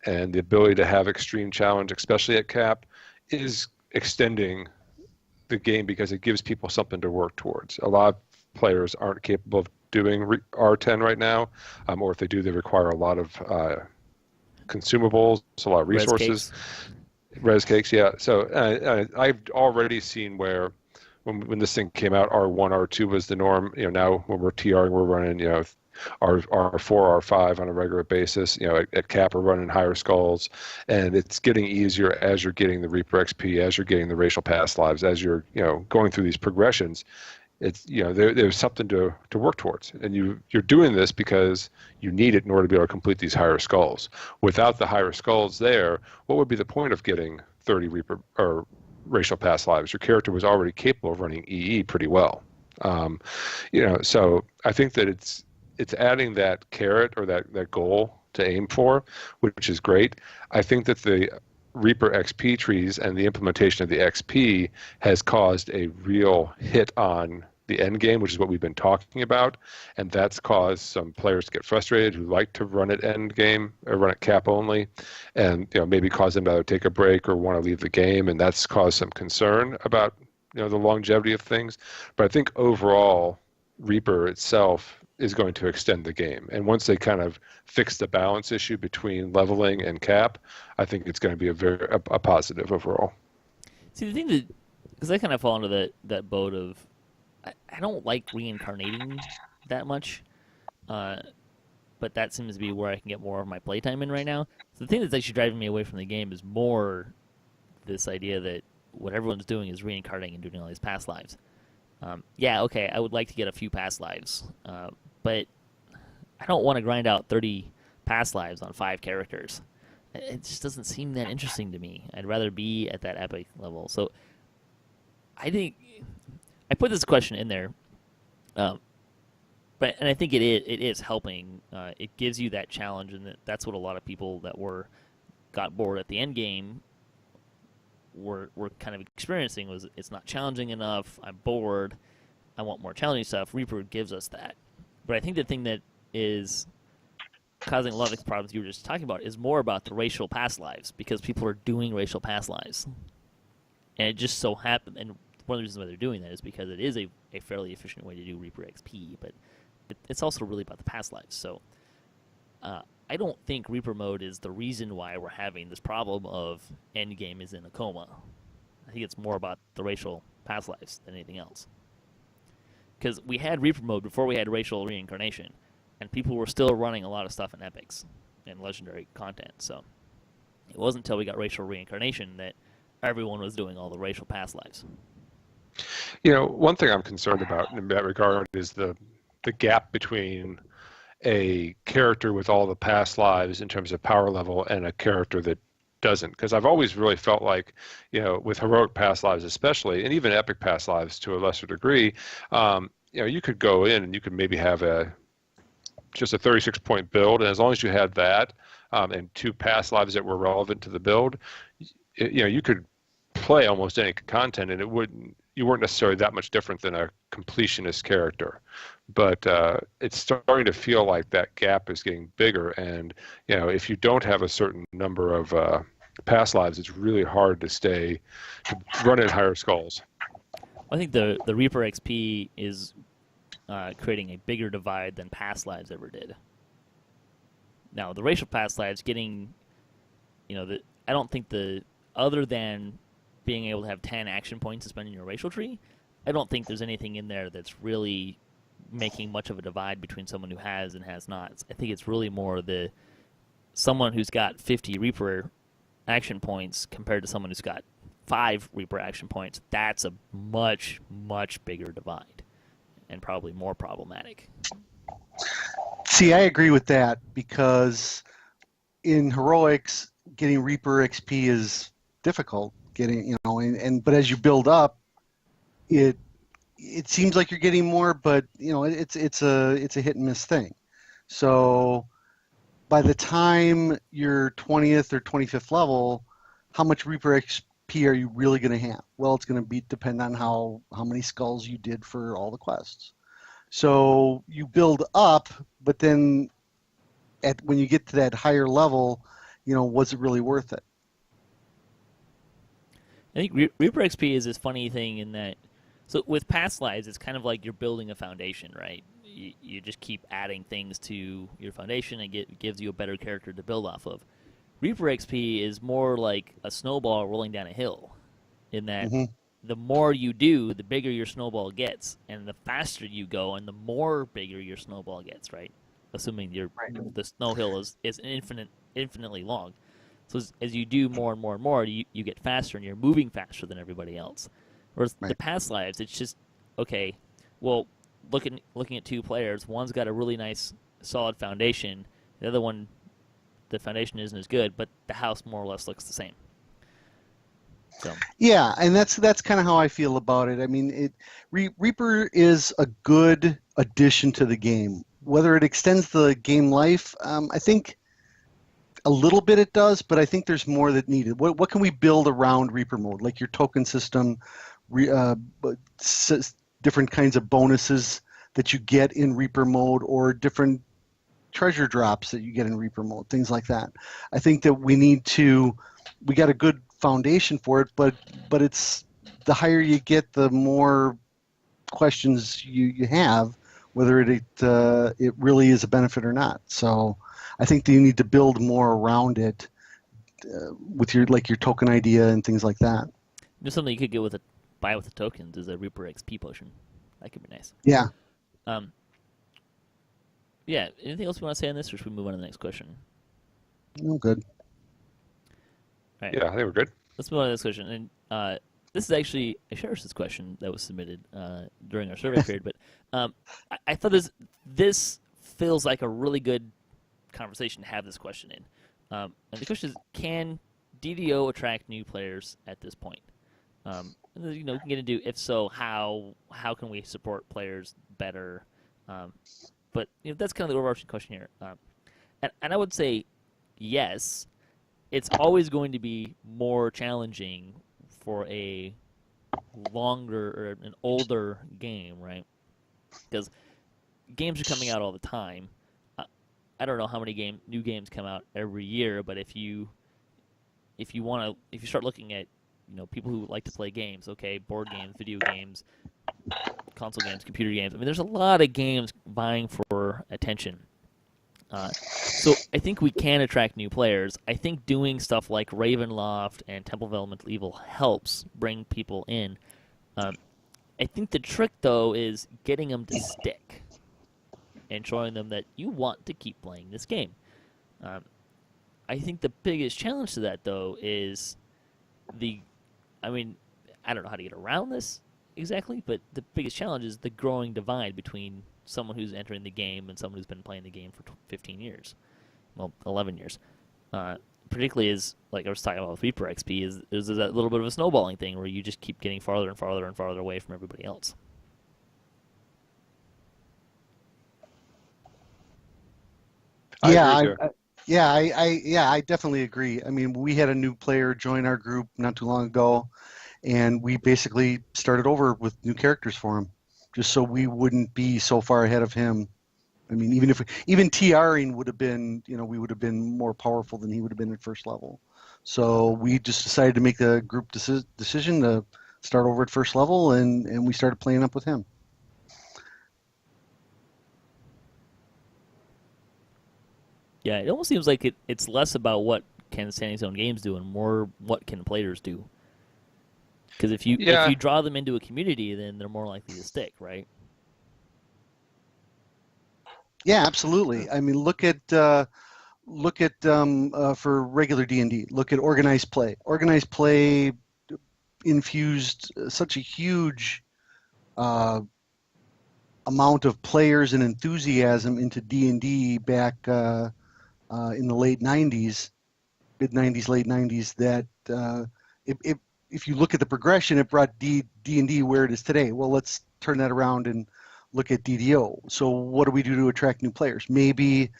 and the ability to have extreme challenge, especially at cap, is extending the game because it gives people something to work towards. A lot of players aren't capable of doing R10 right now, or if they do, they require a lot of consumables, a lot of resources. Res cakes, yeah. So I've already seen where when this thing came out, R1, R2 was the norm. Now when we're TRing, we're running, R4, R5 on a regular basis. At cap, we're running higher skulls, and it's getting easier as you're getting the Reaper XP, as you're getting the racial past lives, as you're going through these progressions. It's there's something to work towards, and you're doing this because you need it in order to be able to complete these higher skulls. Without the higher skulls there, what would be the point of getting 30 Reaper or racial past lives? Your character was already capable of running EE pretty well. So I think that it's adding that carrot or that goal to aim for, which is great. I think that the Reaper XP trees and the implementation of the XP has caused a real hit on the end game, which is what we've been talking about, and that's caused some players to get frustrated who like to run at end game or run at cap only, and maybe cause them to either take a break or want to leave the game, and that's caused some concern about the longevity of things. But I think overall, Reaper itself is going to extend the game, and once they kind of fix the balance issue between leveling and cap, I think it's going to be a positive overall. See, the thing that, because I kind of fall into that boat of I don't like reincarnating that much, but that seems to be where I can get more of my playtime in right now. So the thing that's actually driving me away from the game is more this idea that what everyone's doing is reincarnating and doing all these past lives. Yeah, okay, I would like to get a few past lives, but I don't want to grind out 30 past lives on 5 characters. It just doesn't seem that interesting to me. I'd rather be at that epic level. So I think I put this question in there, and I think it is helping. It gives you that challenge, and that's what a lot of people that got bored at the end game were kind of experiencing. Was it's not challenging enough? I'm bored. I want more challenging stuff. Reaper gives us that, but I think the thing that is causing a lot of the problems you were just talking about is more about the racial past lives, because people are doing racial past lives, and it just so happened. And one of the reasons why they're doing that is because it is a fairly efficient way to do Reaper XP, but it's also really about the past lives. So I don't think Reaper mode is the reason why we're having this problem of Endgame is in a coma. I think it's more about the racial past lives than anything else. Because we had Reaper mode before we had racial reincarnation, and people were still running a lot of stuff in epics and legendary content. So it wasn't until we got racial reincarnation that everyone was doing all the racial past lives. One thing I'm concerned about in that regard is the gap between a character with all the past lives in terms of power level and a character that doesn't. Because I've always really felt like, with heroic past lives especially, and even epic past lives to a lesser degree, you could go in and you could maybe have just a 36-point build, and as long as you had that and 2 past lives that were relevant to the build, you could play almost any content, and you weren't necessarily that much different than a completionist character. But it's starting to feel like that gap is getting bigger, and if you don't have a certain number of past lives, it's really hard to run in higher skulls. I think the Reaper XP is creating a bigger divide than past lives ever did. Now, the racial past lives getting, I don't think other than being able to have 10 action points to spend in your racial tree, I don't think there's anything in there that's really making much of a divide between someone who has and has not. I think it's really more someone who's got 50 Reaper action points compared to someone who's got 5 Reaper action points. That's a much, much bigger divide and probably more problematic. See, I agree with that, because in heroics, getting Reaper XP is difficult. But as you build up, it seems like you're getting more, but it's a hit and miss thing. So by the time you're 20th or 25th level, how much Reaper XP are you really going to have? Well, it's going to depend on how many skulls you did for all the quests. So you build up, but then when you get to that higher level, was it really worth it? I think Reaper XP is this funny thing in that, so with past lives, it's kind of like you're building a foundation, right? You just keep adding things to your foundation, and it gives you a better character to build off of. Reaper XP is more like a snowball rolling down a hill, in that the more you do, the bigger your snowball gets, and the faster you go, and the more bigger your snowball gets, right? Assuming the snow hill is infinitely long. So as you do more and more and more, you get faster, and you're moving faster than everybody else. Whereas the past lives, it's just, okay, well, looking at 2 players, one's got a really nice, solid foundation. The other one, the foundation isn't as good, but the house more or less looks the same. So. Yeah, and that's kind of how I feel about it. I mean, Reaper is a good addition to the game. Whether it extends the game life, I think a little bit it does, but I think there's more that needed. What can we build around Reaper mode, like your token system, different kinds of bonuses that you get in Reaper mode, or different treasure drops that you get in Reaper mode, things like that. I think that we got a good foundation for it, but it's the higher you get, the more questions you have, whether it really is a benefit or not. So I think that you need to build more around it with your token idea and things like that. There's something you could get buy with the tokens is a Reaper XP potion. That could be nice. Yeah. Yeah. Anything else you want to say on this, or should we move on to the next question? Oh, good. All right. Yeah, I think we're good. Let's move on to this question. And this is actually Asheras' question that was submitted during our survey period. But I thought this feels like a really good conversation to have this question in. And the question is, can DDO attract new players at this point? And then, we can get into, if so, how can we support players better? But that's kind of the overarching question here. And I would say yes. It's always going to be more challenging for a longer or an older game, right? Because games are coming out all the time. I don't know how many new games come out every year, but if you start looking at people who like to play games, okay, board games, video games, console games, computer games. I mean, there's a lot of games vying for attention. So I think we can attract new players. I think doing stuff like Ravenloft and Temple of Elemental Evil helps bring people in. I think the trick, though, is getting them to stick and showing them that you want to keep playing this game. I think the biggest challenge to that, though, is I don't know how to get around this exactly, but the biggest challenge is the growing divide between someone who's entering the game and someone who's been playing the game for 15 years. Well, 11 years. Particularly as, like I was talking about with Reaper XP, is that little bit of a snowballing thing where you just keep getting farther and farther and farther away from everybody else. Yeah, I definitely agree. I mean, we had a new player join our group not too long ago, and we basically started over with new characters for him, just so we wouldn't be so far ahead of him. I mean, even TRing would have been, we would have been more powerful than he would have been at first level. So we just decided to make the group decision to start over at first level, and we started playing up with him. Yeah, it almost seems like it's less about what can Standing Stone Games do and more what can players do. Because if you draw them into a community, then they're more likely to stick, right? Yeah, absolutely. I mean, look at for regular D&D. Look at organized play. Organized play infused such a huge amount of players and enthusiasm into D&D back in the late 90s, mid-90s, late 90s, that if you look at the progression, it brought D&D where it is today. Well, let's turn that around and look at DDO. So what do we do to attract new players? Maybe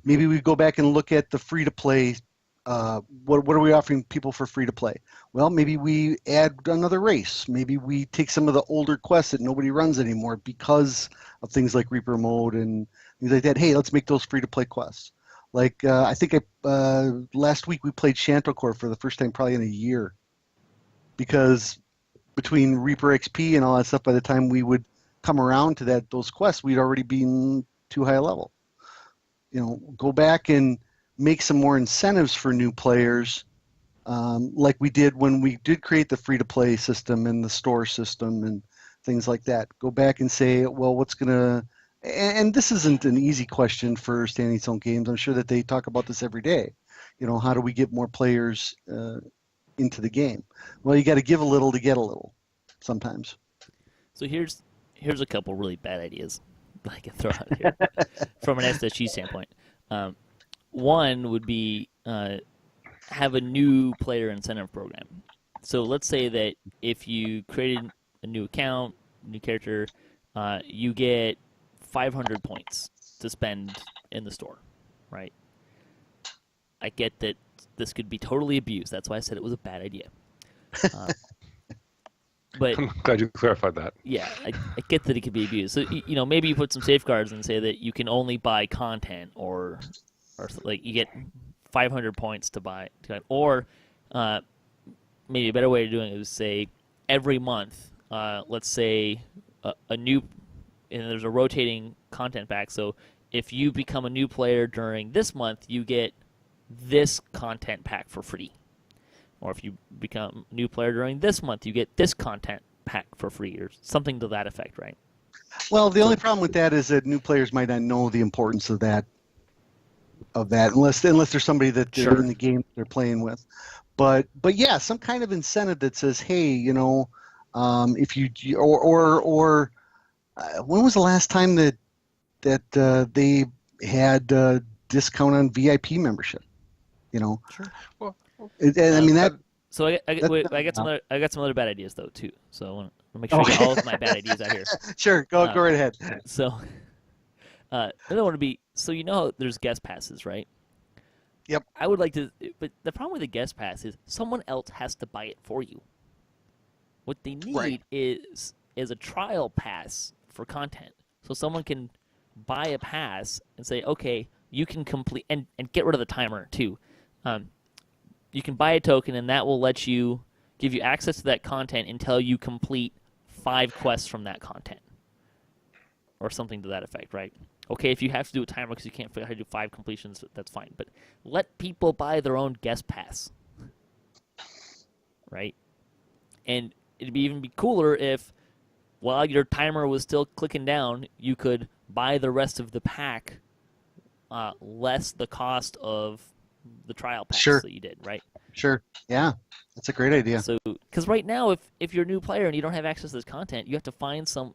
we go back and look at the free-to-play. What are we offering people for free-to-play? Well, maybe we add another race. Maybe we take some of the older quests that nobody runs anymore because of things like Reaper Mode and things like that. Hey, let's make those free-to-play quests. Like I think last week we played Chantelcore for the first time probably in a year, because between Reaper XP and all that stuff, by the time we would come around to those quests, we'd already been too high a level. Go back and make some more incentives for new players, like we did when we did create the free-to-play system and the store system and things like that. Go back and say, well, what's going to... And this isn't an easy question for Standing Stone Games. I'm sure that they talk about this every day. How do we get more players into the game? Well, you got to give a little to get a little sometimes. So here's a couple really bad ideas that I can throw out here from an SSG standpoint. One would be have a new player incentive program. So let's say that if you created a new account, new character, you get 500 points to spend in the store, right? I get that this could be totally abused. That's why I said it was a bad idea. But I'm glad you clarified that. Yeah, I get that it could be abused. So maybe you put some safeguards and say that you can only buy content, or like you get 500 points to buy, or maybe a better way of doing it is say every month, let's say a new, and there's a rotating content pack. So if you become a new player during this month, you get this content pack for free. Or if you become a new player during this month, you get this content pack for free, or something to that effect, right? Well, the only problem with that is that new players might not know the importance of that unless there's somebody that they're Sure. in the game they're playing with. But yeah, some kind of incentive that says, hey, if you or when was the last time that they had discount on VIP membership? Sure. Well, I mean that. So I got some other bad ideas though too. So I want to make sure I get all of my bad ideas out here. Sure, go right ahead. So I don't want to be. So there's guest passes, right? Yep. I would like to, but the problem with the guest pass is someone else has to buy it for you. What they need Right. is a trial pass for content, so someone can buy a pass and say, okay, you can complete and get rid of the timer too. You can buy a token, and that will give you access to that content until you complete 5 quests from that content, or something to that effect, right? Okay, if you have to do a timer because you can't figure out how to do 5 completions, that's fine. But let people buy their own guest pass, right? And it'd even be cooler if, while your timer was still clicking down, you could buy the rest of the pack, less the cost of the trial pass Sure. that you did, right? Sure. Yeah, that's a great idea. So, because right now, if you're a new player and you don't have access to this content, you have to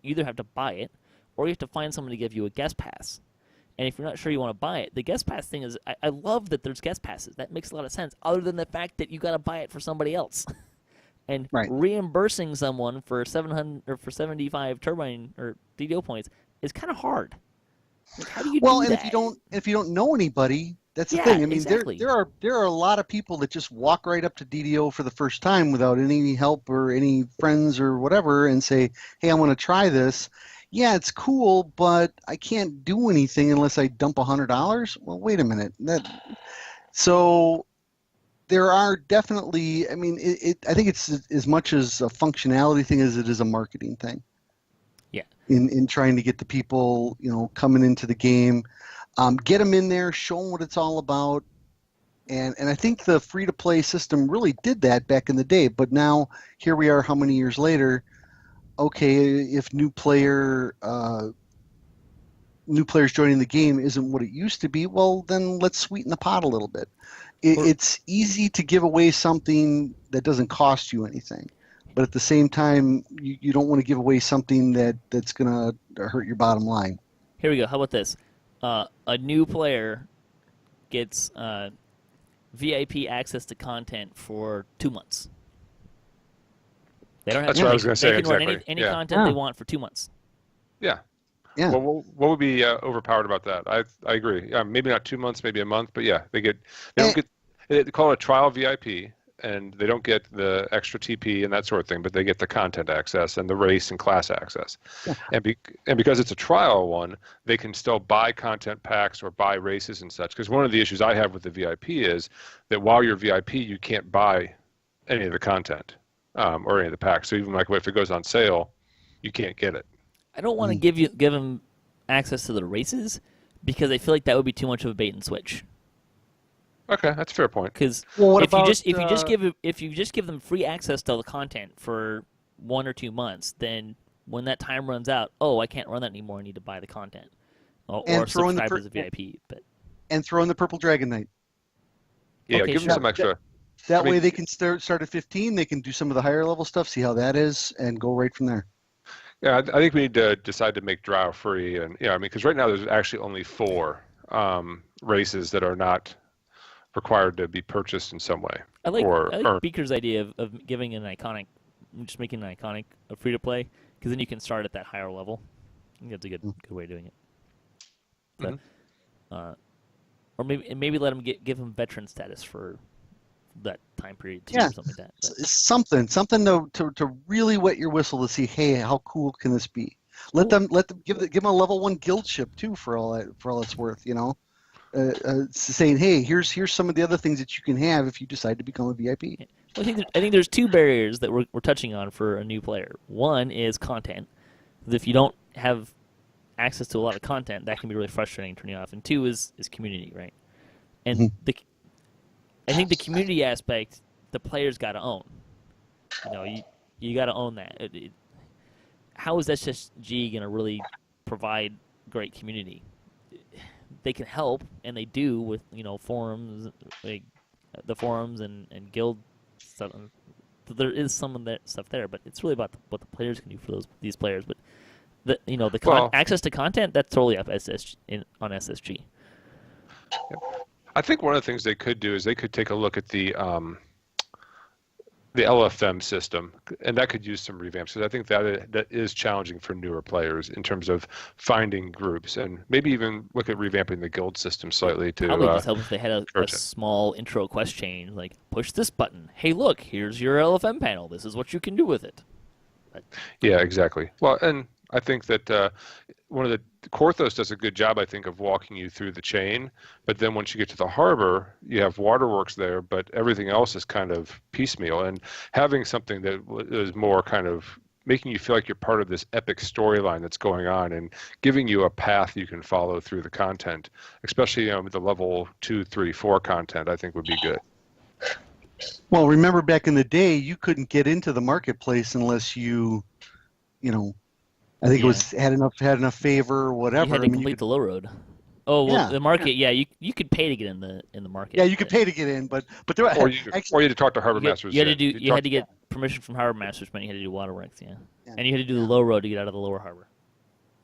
you either have to buy it, or you have to find someone to give you a guest pass. And if you're not sure you want to buy it, the guest pass thing is, I love that there's guest passes. That makes a lot of sense, other than the fact that you got to buy it for somebody else. And Right. reimbursing someone for 700 or for 75 turbine or DDO points is kind of hard. Like, how do you Well, do and that? if you don't know anybody, that's the Yeah, thing. I mean, exactly. there are a lot of people that just walk right up to DDO for the first time without any help or any friends or whatever, and say, "Hey, I want to try this." Yeah, it's cool, but I can't do anything unless I dump $100. Well, wait a minute. So there are definitely. I mean, I think it's as much as a functionality thing as it is a marketing thing. Yeah. In trying to get the people, coming into the game, get them in there, show them what it's all about, and I think the free-to-play system really did that back in the day. But now here we are, how many years later? Okay, if new players joining the game isn't what it used to be, well, then let's sweeten the pot a little bit. It's easy to give away something that doesn't cost you anything. But at the same time, you don't want to give away something that's going to hurt your bottom line. Here we go. How about this? A new player gets VIP access to content for 2 months. They don't have. That's what I was going to say. They can run Exactly. any Yeah. content they want for 2 months. Yeah. Yeah. Well, what would be overpowered about that? I agree. Maybe not 2 months, maybe a month, but yeah, they call it a trial VIP, and they don't get the extra TP and that sort of thing, but they get the content access and the race and class access. Yeah. And because it's a trial one, they can still buy content packs or buy races and such. Because one of the issues I have with the VIP is that while you're VIP, you can't buy any of the content or any of the packs. So even like if it goes on sale, you can't get it. I don't want to give them access to the races because I feel like that would be too much of a bait and switch. Okay, that's a fair point. Because Well, if you just give them free access to the content for 1 or 2 months, then when that time runs out, I can't run that anymore. I need to buy the content or subscribe as a VIP. And throw in the Purple Dragon Knight. Yeah, Okay, give them some extra. That way they can start at 15. They can do some of the higher level stuff, see how that is, and go right from there. Yeah, I think we need to decide to make Drow free, and because right now there's actually only 4 races that are not required to be purchased in some way. I like earned. Beaker's idea of giving just making an iconic a free to play, because then you can start at that higher level. I think that's a good way of doing it. But, or maybe let them give him veteran status for that time period too, or something like that. But Something to really wet your whistle to see, hey, how cool can this be? Let them give them a level 1 guild ship too for all it's worth. Saying, hey, here's some of the other things that you can have if you decide to become a VIP. Yeah. Well, I think there's 2 barriers that we're touching on for a new player. One is content. If you don't have access to a lot of content, that can be really frustrating, turning off. And 2 is community, right? And I think the community aspect, the players got to own. You got to own that. how is SSG going to really provide great community? They can help, and they do with forums, like the forums and guild stuff. There is some of that stuff there, but it's really about what the players can do for these players. But the access to content, that's totally up on SSG. I think one of the things they could do is they could take a look at the LFM system, and that could use some revamps, because I think that is challenging for newer players in terms of finding groups, and maybe even look at revamping the guild system slightly to probably just help if they had a small intro quest change, like push this button. Hey, look, here's your LFM panel. This is what you can do with it. Yeah, exactly. Well, and I think that one of the Korthos does a good job, I think, of walking you through the chain. But then once you get to the harbor, you have waterworks there, but everything else is kind of piecemeal. And having something that is more kind of making you feel like you're part of this epic storyline that's going on and giving you a path you can follow through the content, especially with the level 2, 3, 4 content, I think would be good. Well, remember back in the day, you couldn't get into the marketplace unless you I think it was had enough favor or whatever. You had to complete the low road. Oh well, the market. Yeah, you could pay to get in the market. Yeah, you could pay to get in, but there were or you had to talk to harbor masters. You had to get permission from harbor masters, but you had to do waterworks. Yeah, and you had to do the low road to get out of the lower harbor.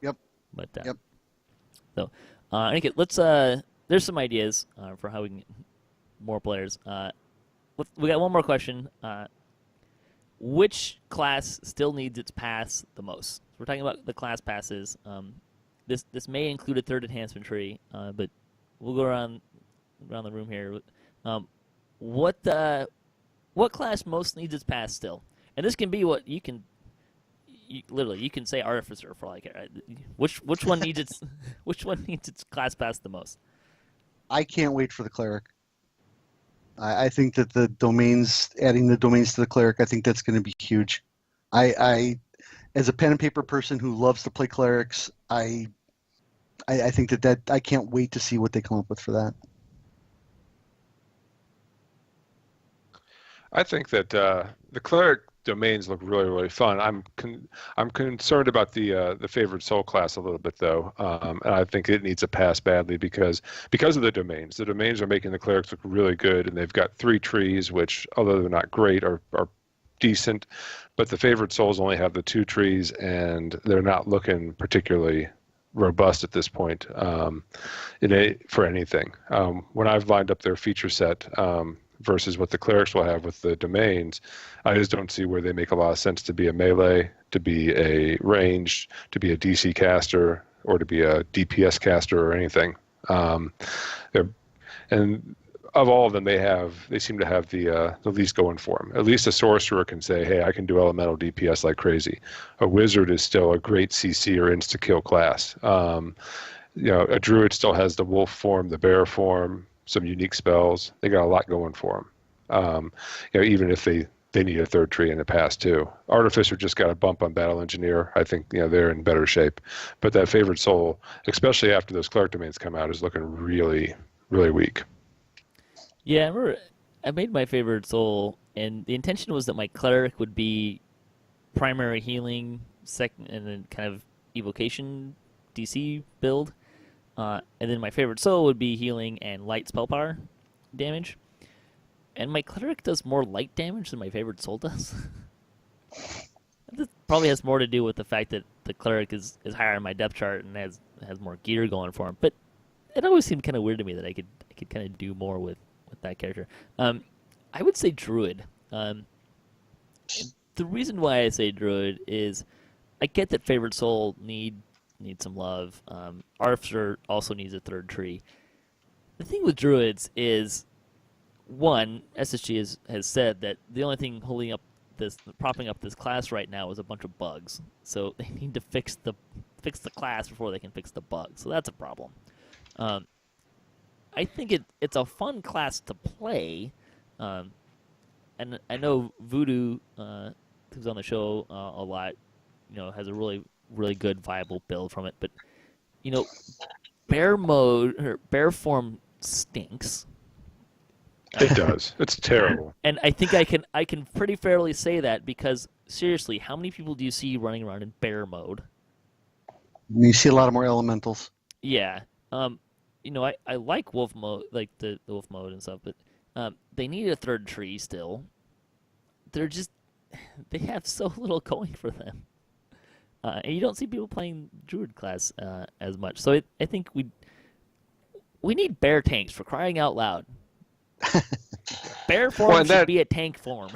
Yep. But yep. So, okay, let's. There's some ideas for how we can get more players. We got one more question. Which class still needs its pass the most? So we're talking about the class passes. This may include a third enhancement tree, but we'll go around the room here. What class most needs its pass still? And this can be what you can. You can say artificer for like which one needs its class pass the most? I can't wait for the cleric. I think that adding the domains to the cleric, I think that's going to be huge. I as a pen and paper person who loves to play clerics, I think that I can't wait to see what they come up with for that. I think that the cleric domains look really, really fun. I'm concerned about the favored soul class a little bit though, and I think it needs a pass badly because of the domains. The domains are making the clerics look really good, and they've got 3 trees, which although they're not great, are decent. But the favored souls only have the 2 trees, and they're not looking particularly robust at this point for anything. When I've lined up their feature set versus what the clerics will have with the domains, I just don't see where they make a lot of sense to be a melee, to be a ranged, to be a DC caster, or to be a DPS caster or anything. And of all of them, they seem to have the least going for them. At least a sorcerer can say, hey, I can do elemental DPS like crazy. A wizard is still a great CC or insta-kill class. A druid still has the wolf form, the bear form, some unique spells. They got a lot going for them. Even if they need a 3rd tree in the past too. Artificer just got a bump on Battle Engineer. I think they're in better shape. But that favored soul, especially after those cleric domains come out, is looking really, really weak. Yeah, I remember I made my favored soul, and the intention was that my cleric would be primary healing, second, and then kind of evocation DC build. And then my favorite soul would be healing and light spell power damage. And my cleric does more light damage than my favorite soul does. This probably has more to do with the fact that the cleric is higher on my depth chart and has more gear going for him. But it always seemed kind of weird to me that I could kind of do more with that character. I would say druid. The reason why I say druid is I get that favorite soul needs some love. Artificer also needs a 3rd tree. The thing with druids is, one, SSG has said that the only thing propping up this class right now is a bunch of bugs. So they need to fix the class before they can fix the bugs. So that's a problem. I think it's a fun class to play, and I know Voodoo, who's on the show a lot, has a really, really good viable build from it. But bear mode or bear form stinks. It does. It's terrible. And I think I can pretty fairly say that because seriously, how many people do you see running around in bear mode? You see a lot of more elementals. Yeah. I like wolf mode, like the wolf mode and stuff, but they need a third tree still. They're just they have so little going for them, and you don't see people playing druid class as much. So I think we need bear tanks, for crying out loud. Bear form should be a tank form.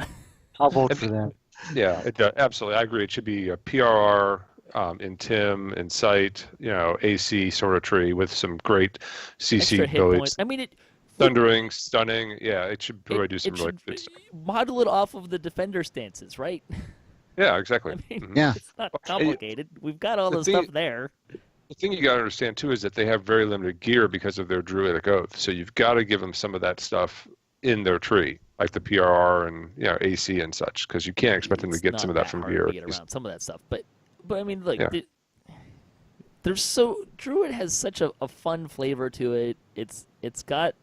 I'll vote for that. Yeah, it does. Absolutely. I agree. It should be a PRR in Tim, in Sight, AC sort of tree with some great CC Extra hit abilities. points. I mean, Thundering, stunning. Yeah, it should really do some it really should good stuff. model it off of the defender stances, right? Yeah, exactly. I mean, Mhm. Yeah. it's not complicated. We've got all The the thing- stuff there. The thing you got to understand too is that they have very limited gear because of their druidic oath. So you've got to give them some of that stuff in their tree, like the PRR and AC and such, because you can't expect them to It's get not some of that from hard gear. to get around some of that stuff, but I mean, like, Yeah. there's Druid has such a fun flavor to it. It's got,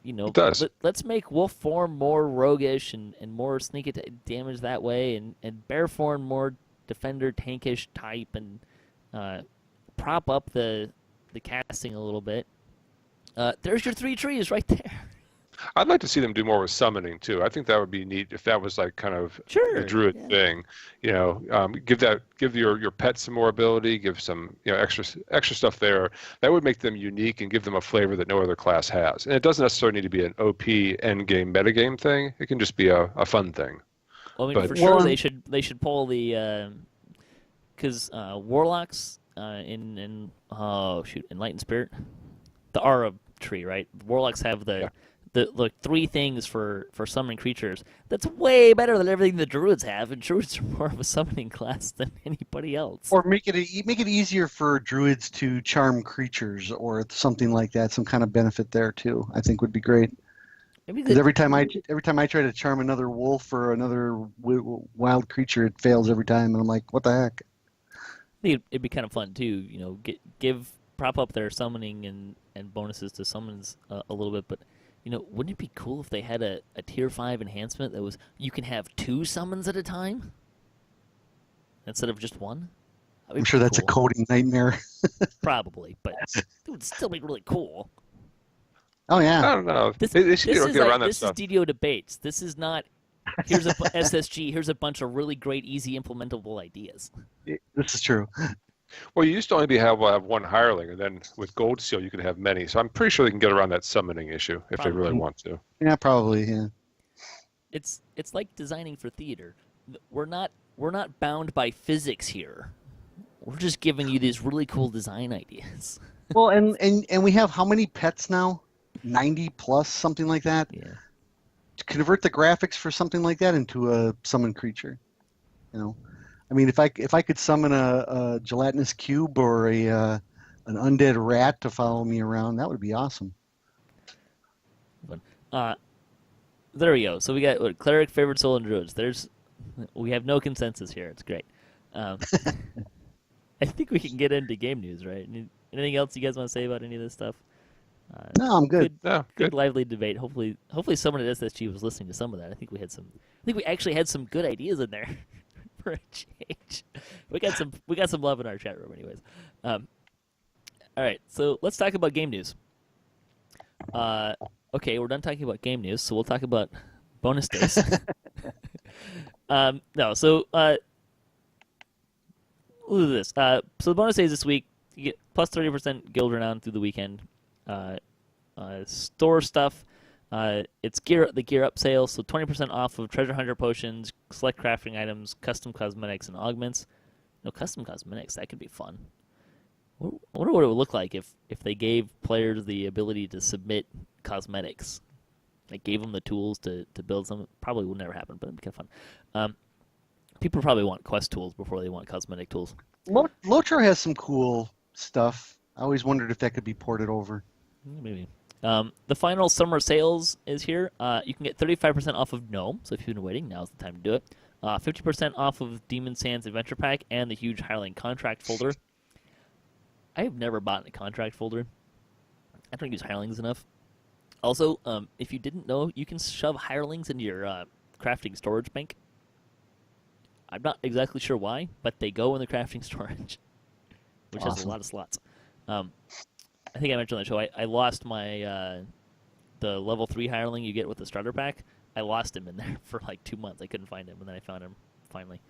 It does. let's make wolf form more roguish and more sneak damage that way, and bear form more defender tankish type, and prop up the casting a little bit. There's your 3 trees right there. I'd like to see them do more with summoning too. I think that would be neat if that was like kind of Sure, the druid yeah. thing. Give your pet some more ability, give some extra stuff there. That would make them unique and give them a flavor that no other class has. And it doesn't necessarily need to be an OP endgame metagame thing. It can just be a fun thing. Well, I mean, But- for sure Well, they should pull the because warlocks in Enlightened Spirit, the Aura tree, right? Warlocks have the 3 things for summoning creatures. That's way better than everything the druids have, and druids are more of a summoning class than anybody else. Or make it easier for druids to charm creatures or something like that. Some kind of benefit there too. I think would be great. I mean, Because every time I try to charm another wolf or another wild creature, it fails every time, and I'm like, what the heck? I think it'd be kind of fun too. Prop up their summoning and bonuses to summons a little bit, but. Wouldn't it be cool if they had a tier 5 enhancement that was you can have 2 summons at a time instead of just 1? I'm sure that's a coding nightmare. Probably, but it would still be really cool. Oh I yeah. don't know. This They should is get around that this is stuff. DDO Debates. This is not. Here's a SSG. Here's a bunch of really great, easy implementable ideas. This is true. Well, you used to only have one hireling, and then with Gold Seal you could have many. So I'm pretty sure they can get around that summoning issue if they really Probably. want to. Yeah, probably. Yeah. It's like designing for theater. We're not bound by physics here. We're just giving you these really cool design ideas. Well, and we have how many pets now? 90 plus, something like that. Yeah. To convert the graphics for something like that into a summon creature. I mean, if I could summon a gelatinous cube or an undead rat to follow me around, that would be awesome. There we go. So we got cleric, favorite soul, and druids. We have no consensus here. It's great. I think we can get into game news, right? Anything else you guys want to say about any of this stuff? No, I'm good. No, Good good. lively debate. Hopefully someone at SSG was listening to some of that. I think we actually had some good ideas in there for a change. We got some love in our chat room, anyways. All right, so let's talk about game news. Okay, we're done talking about game news, so we'll talk about bonus days. Look at this. So the bonus days this week, you get plus 30% guild renown through the weekend. Store stuff. It's the gear up sale, so 20% off of treasure hunter potions, select crafting items, custom cosmetics, and augments. No, custom cosmetics, that could be fun. I wonder what it would look like if they gave players the ability to submit cosmetics. Like gave them the tools to build some. Probably will never happen, but it'd be kind of fun. People probably want quest tools before they want cosmetic tools. Lotro has some cool stuff. I always wondered if that could be ported over. Maybe. The final summer sales is here. You can get 35% off of Gnome, so if you've been waiting, now's the time to do it. 50% off of Demon Sands Adventure Pack and the huge Hireling Contract Folder. I have never bought a contract folder. I don't use hirelings enough. Also, if you didn't know, you can shove hirelings into your crafting storage bank. I'm not exactly sure why, but they go in the crafting storage, which has a Awesome. lot of slots. I think I mentioned on the show, I lost my the level 3 hireling you get with the starter pack. I lost him in there for like 2 months. I couldn't find him, and then I found him finally.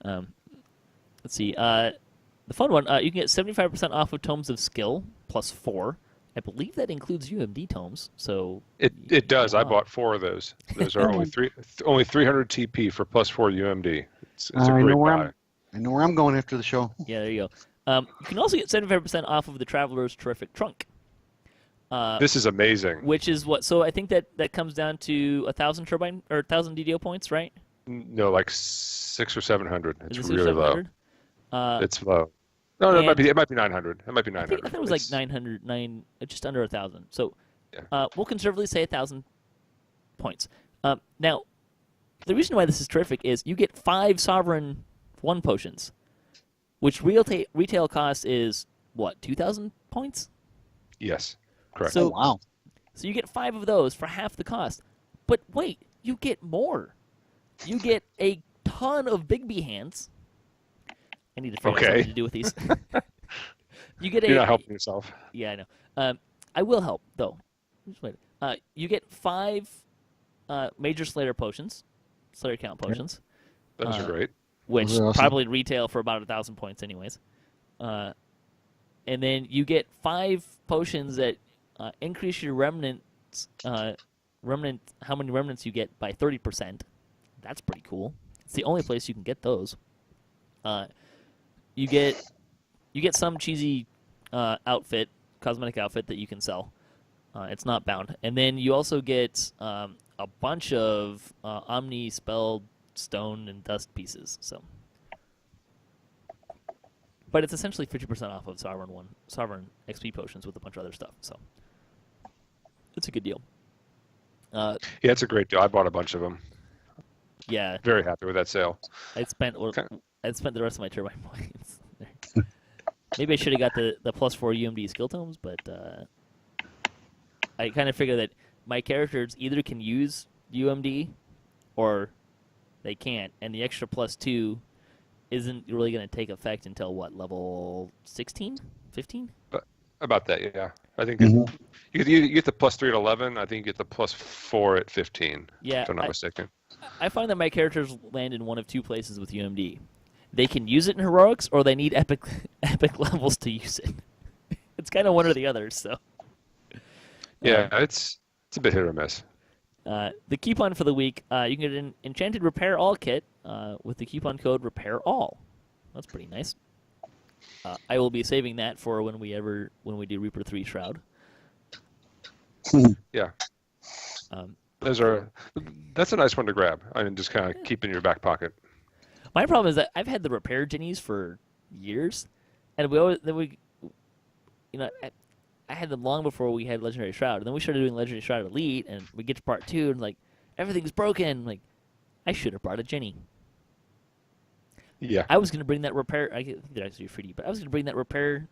Let's see. The fun one, you can get 75% off of Tomes of Skill plus 4. I believe that includes UMD tomes. So It does. I wow. bought 4 of those. Those are only 300 TP for plus 4 UMD. It's a I know great where buy. I know where I'm going after the show. Yeah, there you go. You can also get 75% off of the Traveler's Terrific Trunk. This is amazing. Which is what? So I think that comes down to 1,000 turbine or 1,000 DDO points, right? No, like 600 or 700. It's Is it really low. 700? It's low. No, it might be 900. It might be I 900. think it was like 900, just under 1,000. So Yeah. we'll conservatively say 1,000 points. Now, the reason why this is terrific is you get 5 Sovereign 1 potions, which retail cost is, what, 2,000 points? Yes, correct. So, Wow. So you get 5 of those for half the cost. But wait, you get more. You get a ton of Bigby hands. I need to figure out something to do with these. You're not helping yourself. Yeah, I know. I will help, though. Just wait. You get 5 major Slayer potions, Slayer count potions. Those are great. Which Those are awesome. probably retail for about 1,000 points anyways. And then you get 5 potions that increase your remnants, how many remnants you get by 30%. That's pretty cool. It's the only place you can get those. You get some cheesy cosmetic outfit that you can sell. It's not bound. And then you also get a bunch of Omni spell stone and dust pieces. So, but it's essentially 50% off of Sovereign XP potions with a bunch of other stuff. So it's a good deal. Yeah, it's a great deal. I bought a bunch of them. Yeah, Very happy with that sale. I spent the rest of my turbine points. Maybe I should have got the plus 4 UMD skill tomes, but I kind of figure that my characters either can use UMD or they can't, and the extra plus 2 isn't really going to take effect until what, level 16, 15? About that, yeah. I think Mhm. you get the plus 3 at 11. I think you get the plus 4 at 15. Yeah, if I'm not mistaken. I find that my characters land in one of 2 places with UMD. They can use it in heroics, or they need epic levels to use it. It's kind of one or the other. So Yeah, it's a bit hit or miss. the coupon for the week, you can get an Enchanted Repair All kit with the coupon code Repair All. That's pretty nice. I will be saving that for when we do Reaper 3 Shroud. Yeah. Um, That's a nice one to grab. I mean, just kind of keep in your back pocket. My problem is that I've had the repair jennies for years, and I had them long before we had Legendary Shroud, and then we started doing Legendary Shroud Elite, and we get to part 2, and like everything's broken. Like, I should have brought a jenny. Yeah. I was gonna bring that repair. I think they're actually free, but I was gonna bring that repair,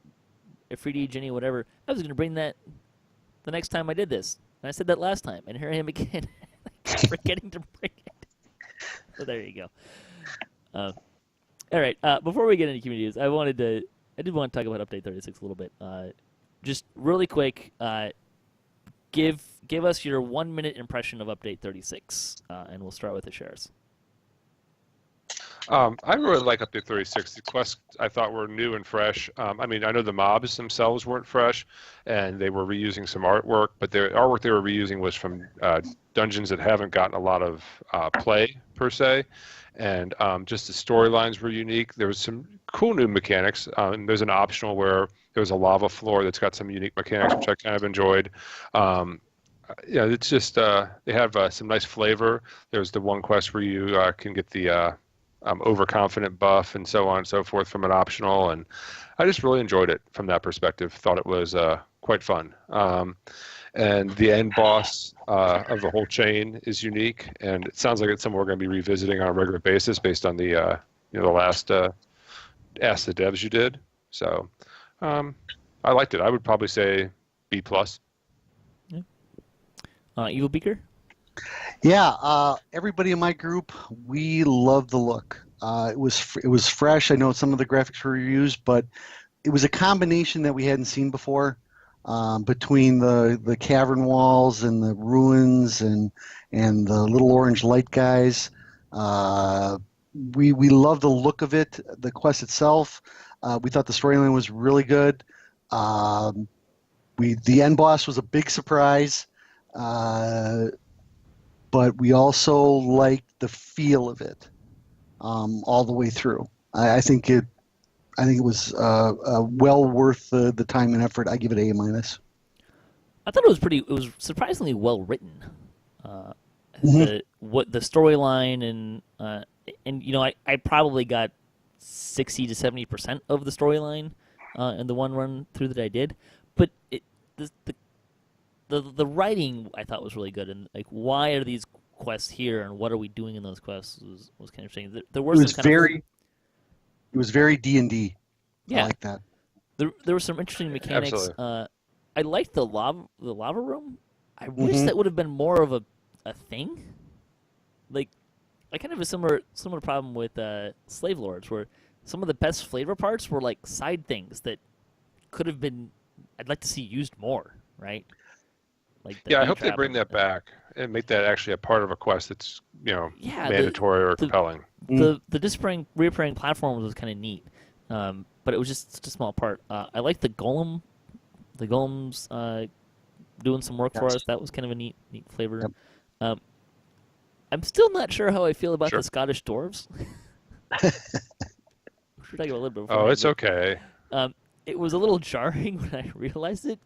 a 3D jenny, whatever. I was gonna bring that the next time I did this, and I said that last time, and here I am again, forgetting to bring it. So there you go. All right. Before we get into community news, I did want to talk about Update 36 a little bit. Just really quick, give us your 1-minute impression of Update 36, and we'll start with Asheras. I really like Update 36. The quests I thought were new and fresh. I mean, I know the mobs themselves weren't fresh, and they were reusing some artwork, but the artwork they were reusing was from dungeons that haven't gotten a lot of play, per se. And just the storylines were unique. There was some cool new mechanics. There's an optional where there's a lava floor that's got some unique mechanics, which I kind of enjoyed. Yeah, it's just they have some nice flavor. There's the one quest where you can get the overconfident buff and so on and so forth from an optional, and I just really enjoyed it from that perspective. Thought it was quite fun. And the end boss of the whole chain is unique, and it sounds like it's something we're going to be revisiting on a regular basis based on the the last Ask the Devs you did. So I liked it. I would probably say B+. Yeah. Evilbeeker? Yeah, everybody in my group, we love the look. It was fresh. I know some of the graphics were reused, but it was a combination that we hadn't seen before, between the cavern walls and the ruins and the little orange light guys. We love the look of it. The quest itself, we thought the storyline was really good. The end boss was a big surprise, but we also liked the feel of it, all the way through. I think it was well worth the time and effort. I give it A-. I thought it was surprisingly well written. Mhm. The storyline and I probably got 60 to 70% of the storyline in the one run through that I did, but the writing I thought was really good, and like why are these quests here and what are we doing in those quests was kind of interesting. There were It some was kind of it was very D&D. I yeah, like that. there were some interesting mechanics. Absolutely. I liked the lava room. I wish Hmm. that would have been more of a thing. Like I kind of have a similar problem with Slave Lords, where some of the best flavor parts were like side things that could have been. I'd like to see used more, right? Like the Yeah, I bee hope they trap bring that back and make that actually a part of a quest that's, yeah, mandatory or the compelling. the reappearing platforms was kind of neat, but it was just such a small part. I like the golems doing some work for Yes. us. That was kind of a neat flavor. Yep. Um, I'm still not sure how I feel about the Sure. Scottish dwarves. We should talk about a little bit Oh, beforehand, it's okay. um, it was a little jarring when I realized it.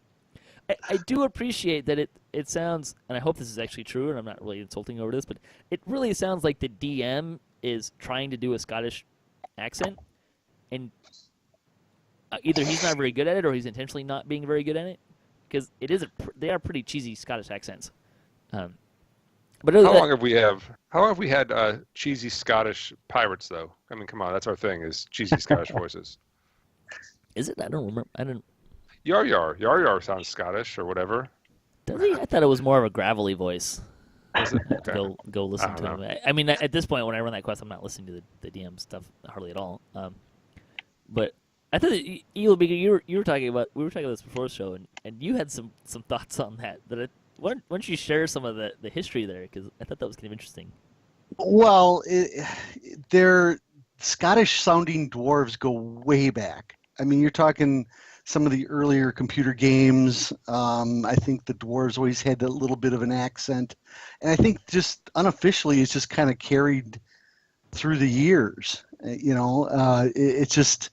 I do appreciate that it sounds, and I hope this is actually true, and I'm not really insulting over this, but it really sounds like the DM is trying to do a Scottish accent, and either he's not very good at it, or he's intentionally not being very good at it, because they are pretty cheesy Scottish accents. Um, but other How than long have we have? How long have we had cheesy Scottish pirates though? I mean, come on, that's our thing is cheesy Scottish voices. is it? I don't remember. I don't. Yar yar, yar yar sounds Scottish or whatever. Does he? I thought it was more of a gravelly voice. Is it? I have to Okay. go I listen don't to know. him. I mean, at this point, when I run that quest, I'm not listening to the DM stuff hardly at all. But I thought that you were talking about we were talking about this before the show, and you had some thoughts on that. Why don't you share some of the history there? Because I thought that was kind of interesting. Well, their Scottish sounding dwarves go way back. I mean, you're talking some of the earlier computer games. I think the dwarves always had a little bit of an accent, and I think just unofficially it's just kind of carried through the years. It's just,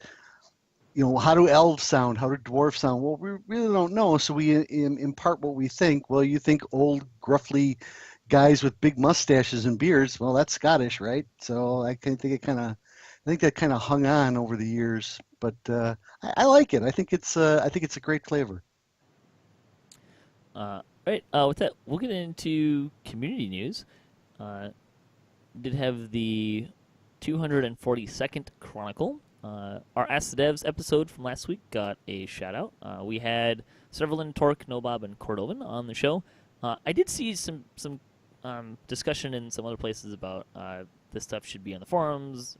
how do elves sound? How do dwarves sound? Well, we really don't know, so we impart what we think. Well, you think old, gruffly guys with big mustaches and beards. Well, that's Scottish, right? So I think that kind of hung on over the years. But I like it. I think it's a great flavor. Right. With that, we'll get into community news. Did have the 242nd Chronicle. Our Ask the Devs episode from last week got a shout out. We had Servalin, Torque, Nobob, and Cordovan on the show. I did see some discussion in some other places about this stuff should be on the forums.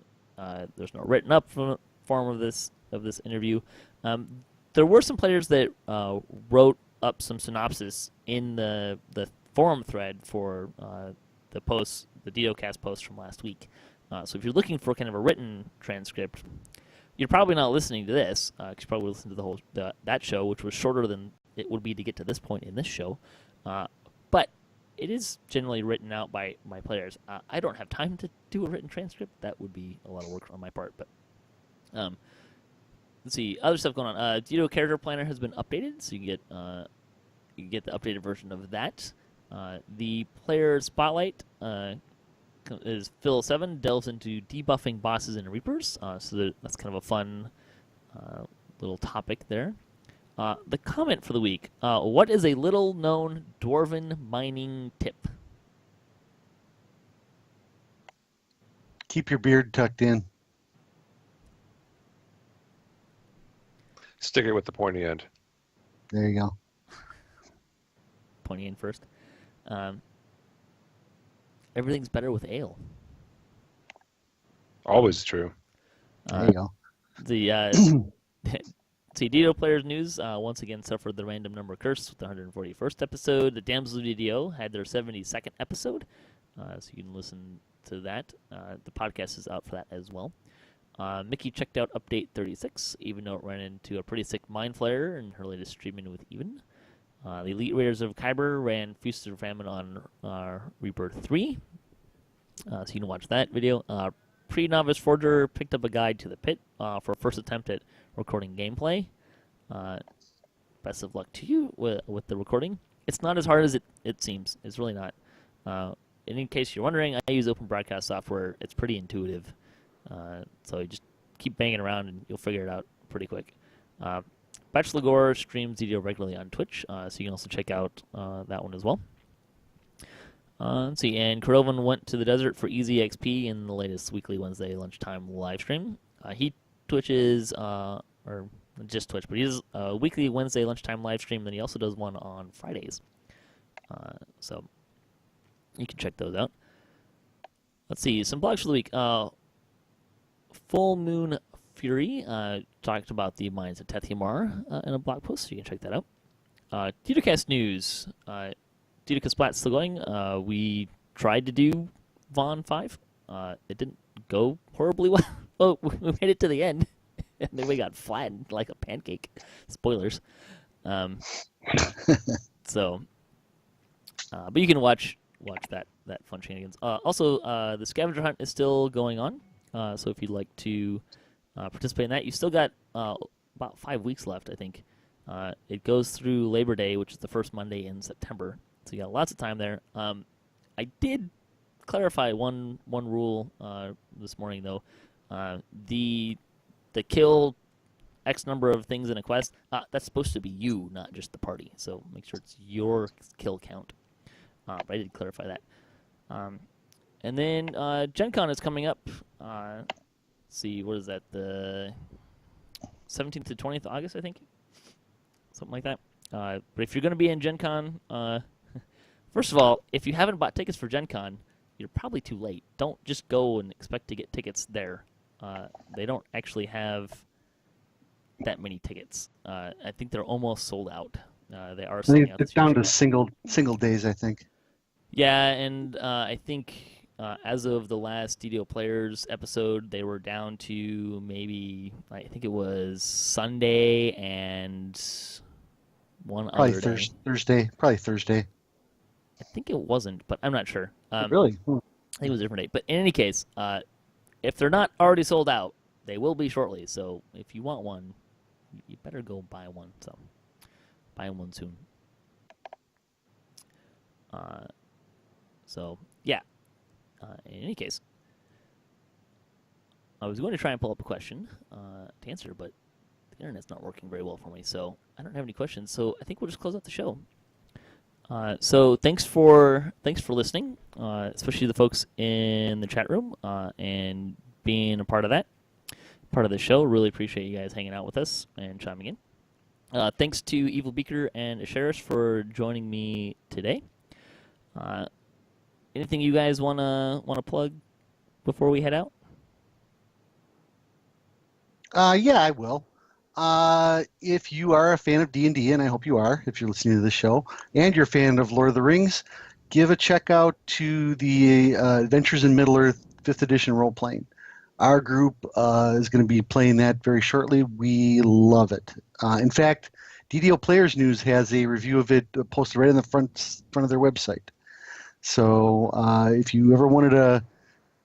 There's no written up form of this interview. There were some players that wrote up some synopsis in the forum thread for the DDOCast post from last week. So if you're looking for kind of a written transcript, you're probably not listening to this because you probably listened to that show, which was shorter than it would be to get to this point in this show. But it is generally written out by my players. I don't have time to do a written transcript. That would be a lot of work on my part. But let's see, other stuff going on. DDO Character Planner has been updated, so you can get the updated version of that. The player spotlight is Phil 7 delves into debuffing bosses and reapers. So that's kind of a fun little topic there. The comment for the week: what is a little-known dwarven mining tip? Keep your beard tucked in. Stick it with the pointy end. There you go. Pointing in first. Everything's better with ale. Always true. There you go. The see, DDO Players News once again suffered the random number curse with the 141st episode. The Damsels of DDO had their 72nd episode, so you can listen to that. The podcast is out for that as well. Mickey checked out update 36, even though it ran into a pretty sick mind flare in her latest streaming with Even. The Elite Raiders of Kyber ran Feast of Famine on Rebirth 3, so you can watch that video. Pre-Novice Forger picked up a guide to the pit for a first attempt at recording gameplay. Best of luck to you with the recording. It's not as hard as it seems. It's really not. In case you're wondering, I use open broadcast software. It's pretty intuitive. So you just keep banging around and you'll figure it out pretty quick. Bachelor Gore streams DDO regularly on Twitch, so you can also check out that one as well. Let's see, and Cordovan went to the desert for Easy XP in the latest weekly Wednesday lunchtime live stream. He Twitches, or just Twitch, but he does a weekly Wednesday lunchtime live stream, then he also does one on Fridays. So you can check those out. Let's see, some blogs for the week. Full Moon Fury talked about the mines of Tethymar in a blog post, so you can check that out. DDOCast news. DDO Splat's still going. We tried to do Vaughn 5. It didn't go horribly well. Oh, we made it to the end, and then we got flattened like a pancake. Spoilers. So, but you can watch that fun shenanigans. Also, the scavenger hunt is still going on. So if you'd like to participate in that, you still got about 5 weeks left, I think. It goes through Labor Day, which is the first Monday in September. So you got lots of time there. I did clarify one rule this morning, though. The kill X number of things in a quest, that's supposed to be you, not just the party. So make sure it's your kill count. But I did clarify that. And then Gen Con is coming up. Let's see, what is that? The 17th to 20th of August, I think? Something like that. But if you're going to be in Gen Con, first of all, if you haven't bought tickets for Gen Con, you're probably too late. Don't just go and expect to get tickets there. They don't actually have that many tickets. I think they're almost sold out. They are selling out. It's down to single days, I think. Yeah, and I think as of the last DDO Players episode, they were down to maybe, I think it was Sunday and one other day. Thursday. Probably Thursday. I think it wasn't, but I'm not sure. Really? I think it was a different date. But in any case, if they're not already sold out, they will be shortly. So if you want one, you better go buy one. So buy one soon. So yeah. In any case, I was going to try and pull up a question to answer, but the internet's not working very well for me, so I don't have any questions. So I think we'll just close out the show. So thanks for listening, especially the folks in the chat room and being a part of the show. Really appreciate you guys hanging out with us and chiming in. Thanks to Evilbeeker and Asheras for joining me today. Anything you guys wanna plug before we head out? Yeah, I will. If you are a fan of D&D, and I hope you are, if you're listening to this show, and you're a fan of Lord of the Rings, give a check out to the Adventures in Middle-earth 5th edition role-playing. Our group is going to be playing that very shortly. We love it. In fact, DDO Players News has a review of it posted right on the front of their website. So if you ever wanted to,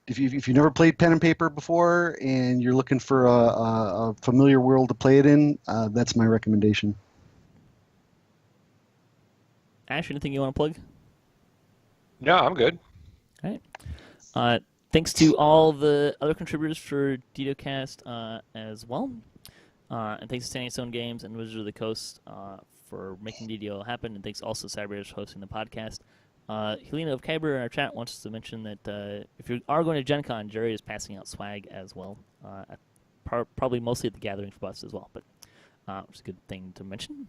if you never played pen and paper before and you're looking for a familiar world to play it in, that's my recommendation. Ash, anything you want to plug? No, I'm good. All right. Thanks to all the other contributors for DDOCast as well. And thanks to Standing Stone Games and Wizards of the Coast for making DDO happen. And thanks also to Cyberbears for hosting the podcast. Helena of Kyber in our chat wants to mention that if you are going to Gen Con, Jerry is passing out swag as well. Probably mostly at the gathering spots as well, but it's a good thing to mention.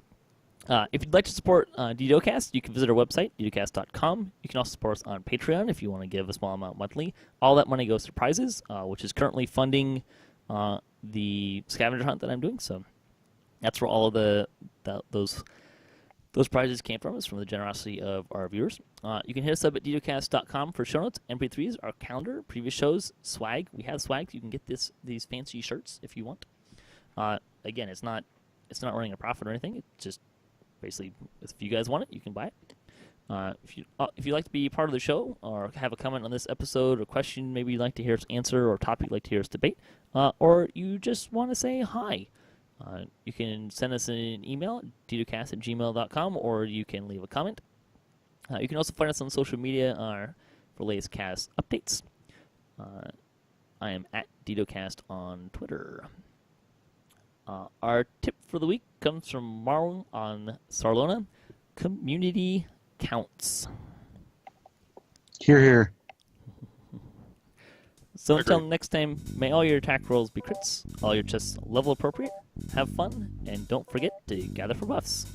If you'd like to support DDOCast, you can visit our website, DDOCast.com. You can also support us on Patreon if you want to give a small amount monthly. All that money goes to prizes, which is currently funding the scavenger hunt that I'm doing. So that's where all of those prizes came from, is from the generosity of our viewers. You can hit us up at DDOCast.com for show notes, MP3s, our calendar, previous shows, swag. We have swag. You can get these fancy shirts if you want. Again, it's not running a profit or anything. It's just basically, if you guys want it, you can buy it. If you'd like to be part of the show or have a comment on this episode or question maybe you'd like to hear us answer or topic you'd like to hear us debate, or you just want to say hi, you can send us an email, ddocast@gmail.com, or you can leave a comment. You can also find us on social media for latest cast updates. I am at DDOcast on Twitter. Our tip for the week comes from Marlon on Sarlona. Community counts. Hear, hear. So until next time, may all your attack rolls be crits, all your chests level appropriate, have fun, and don't forget to gather for buffs.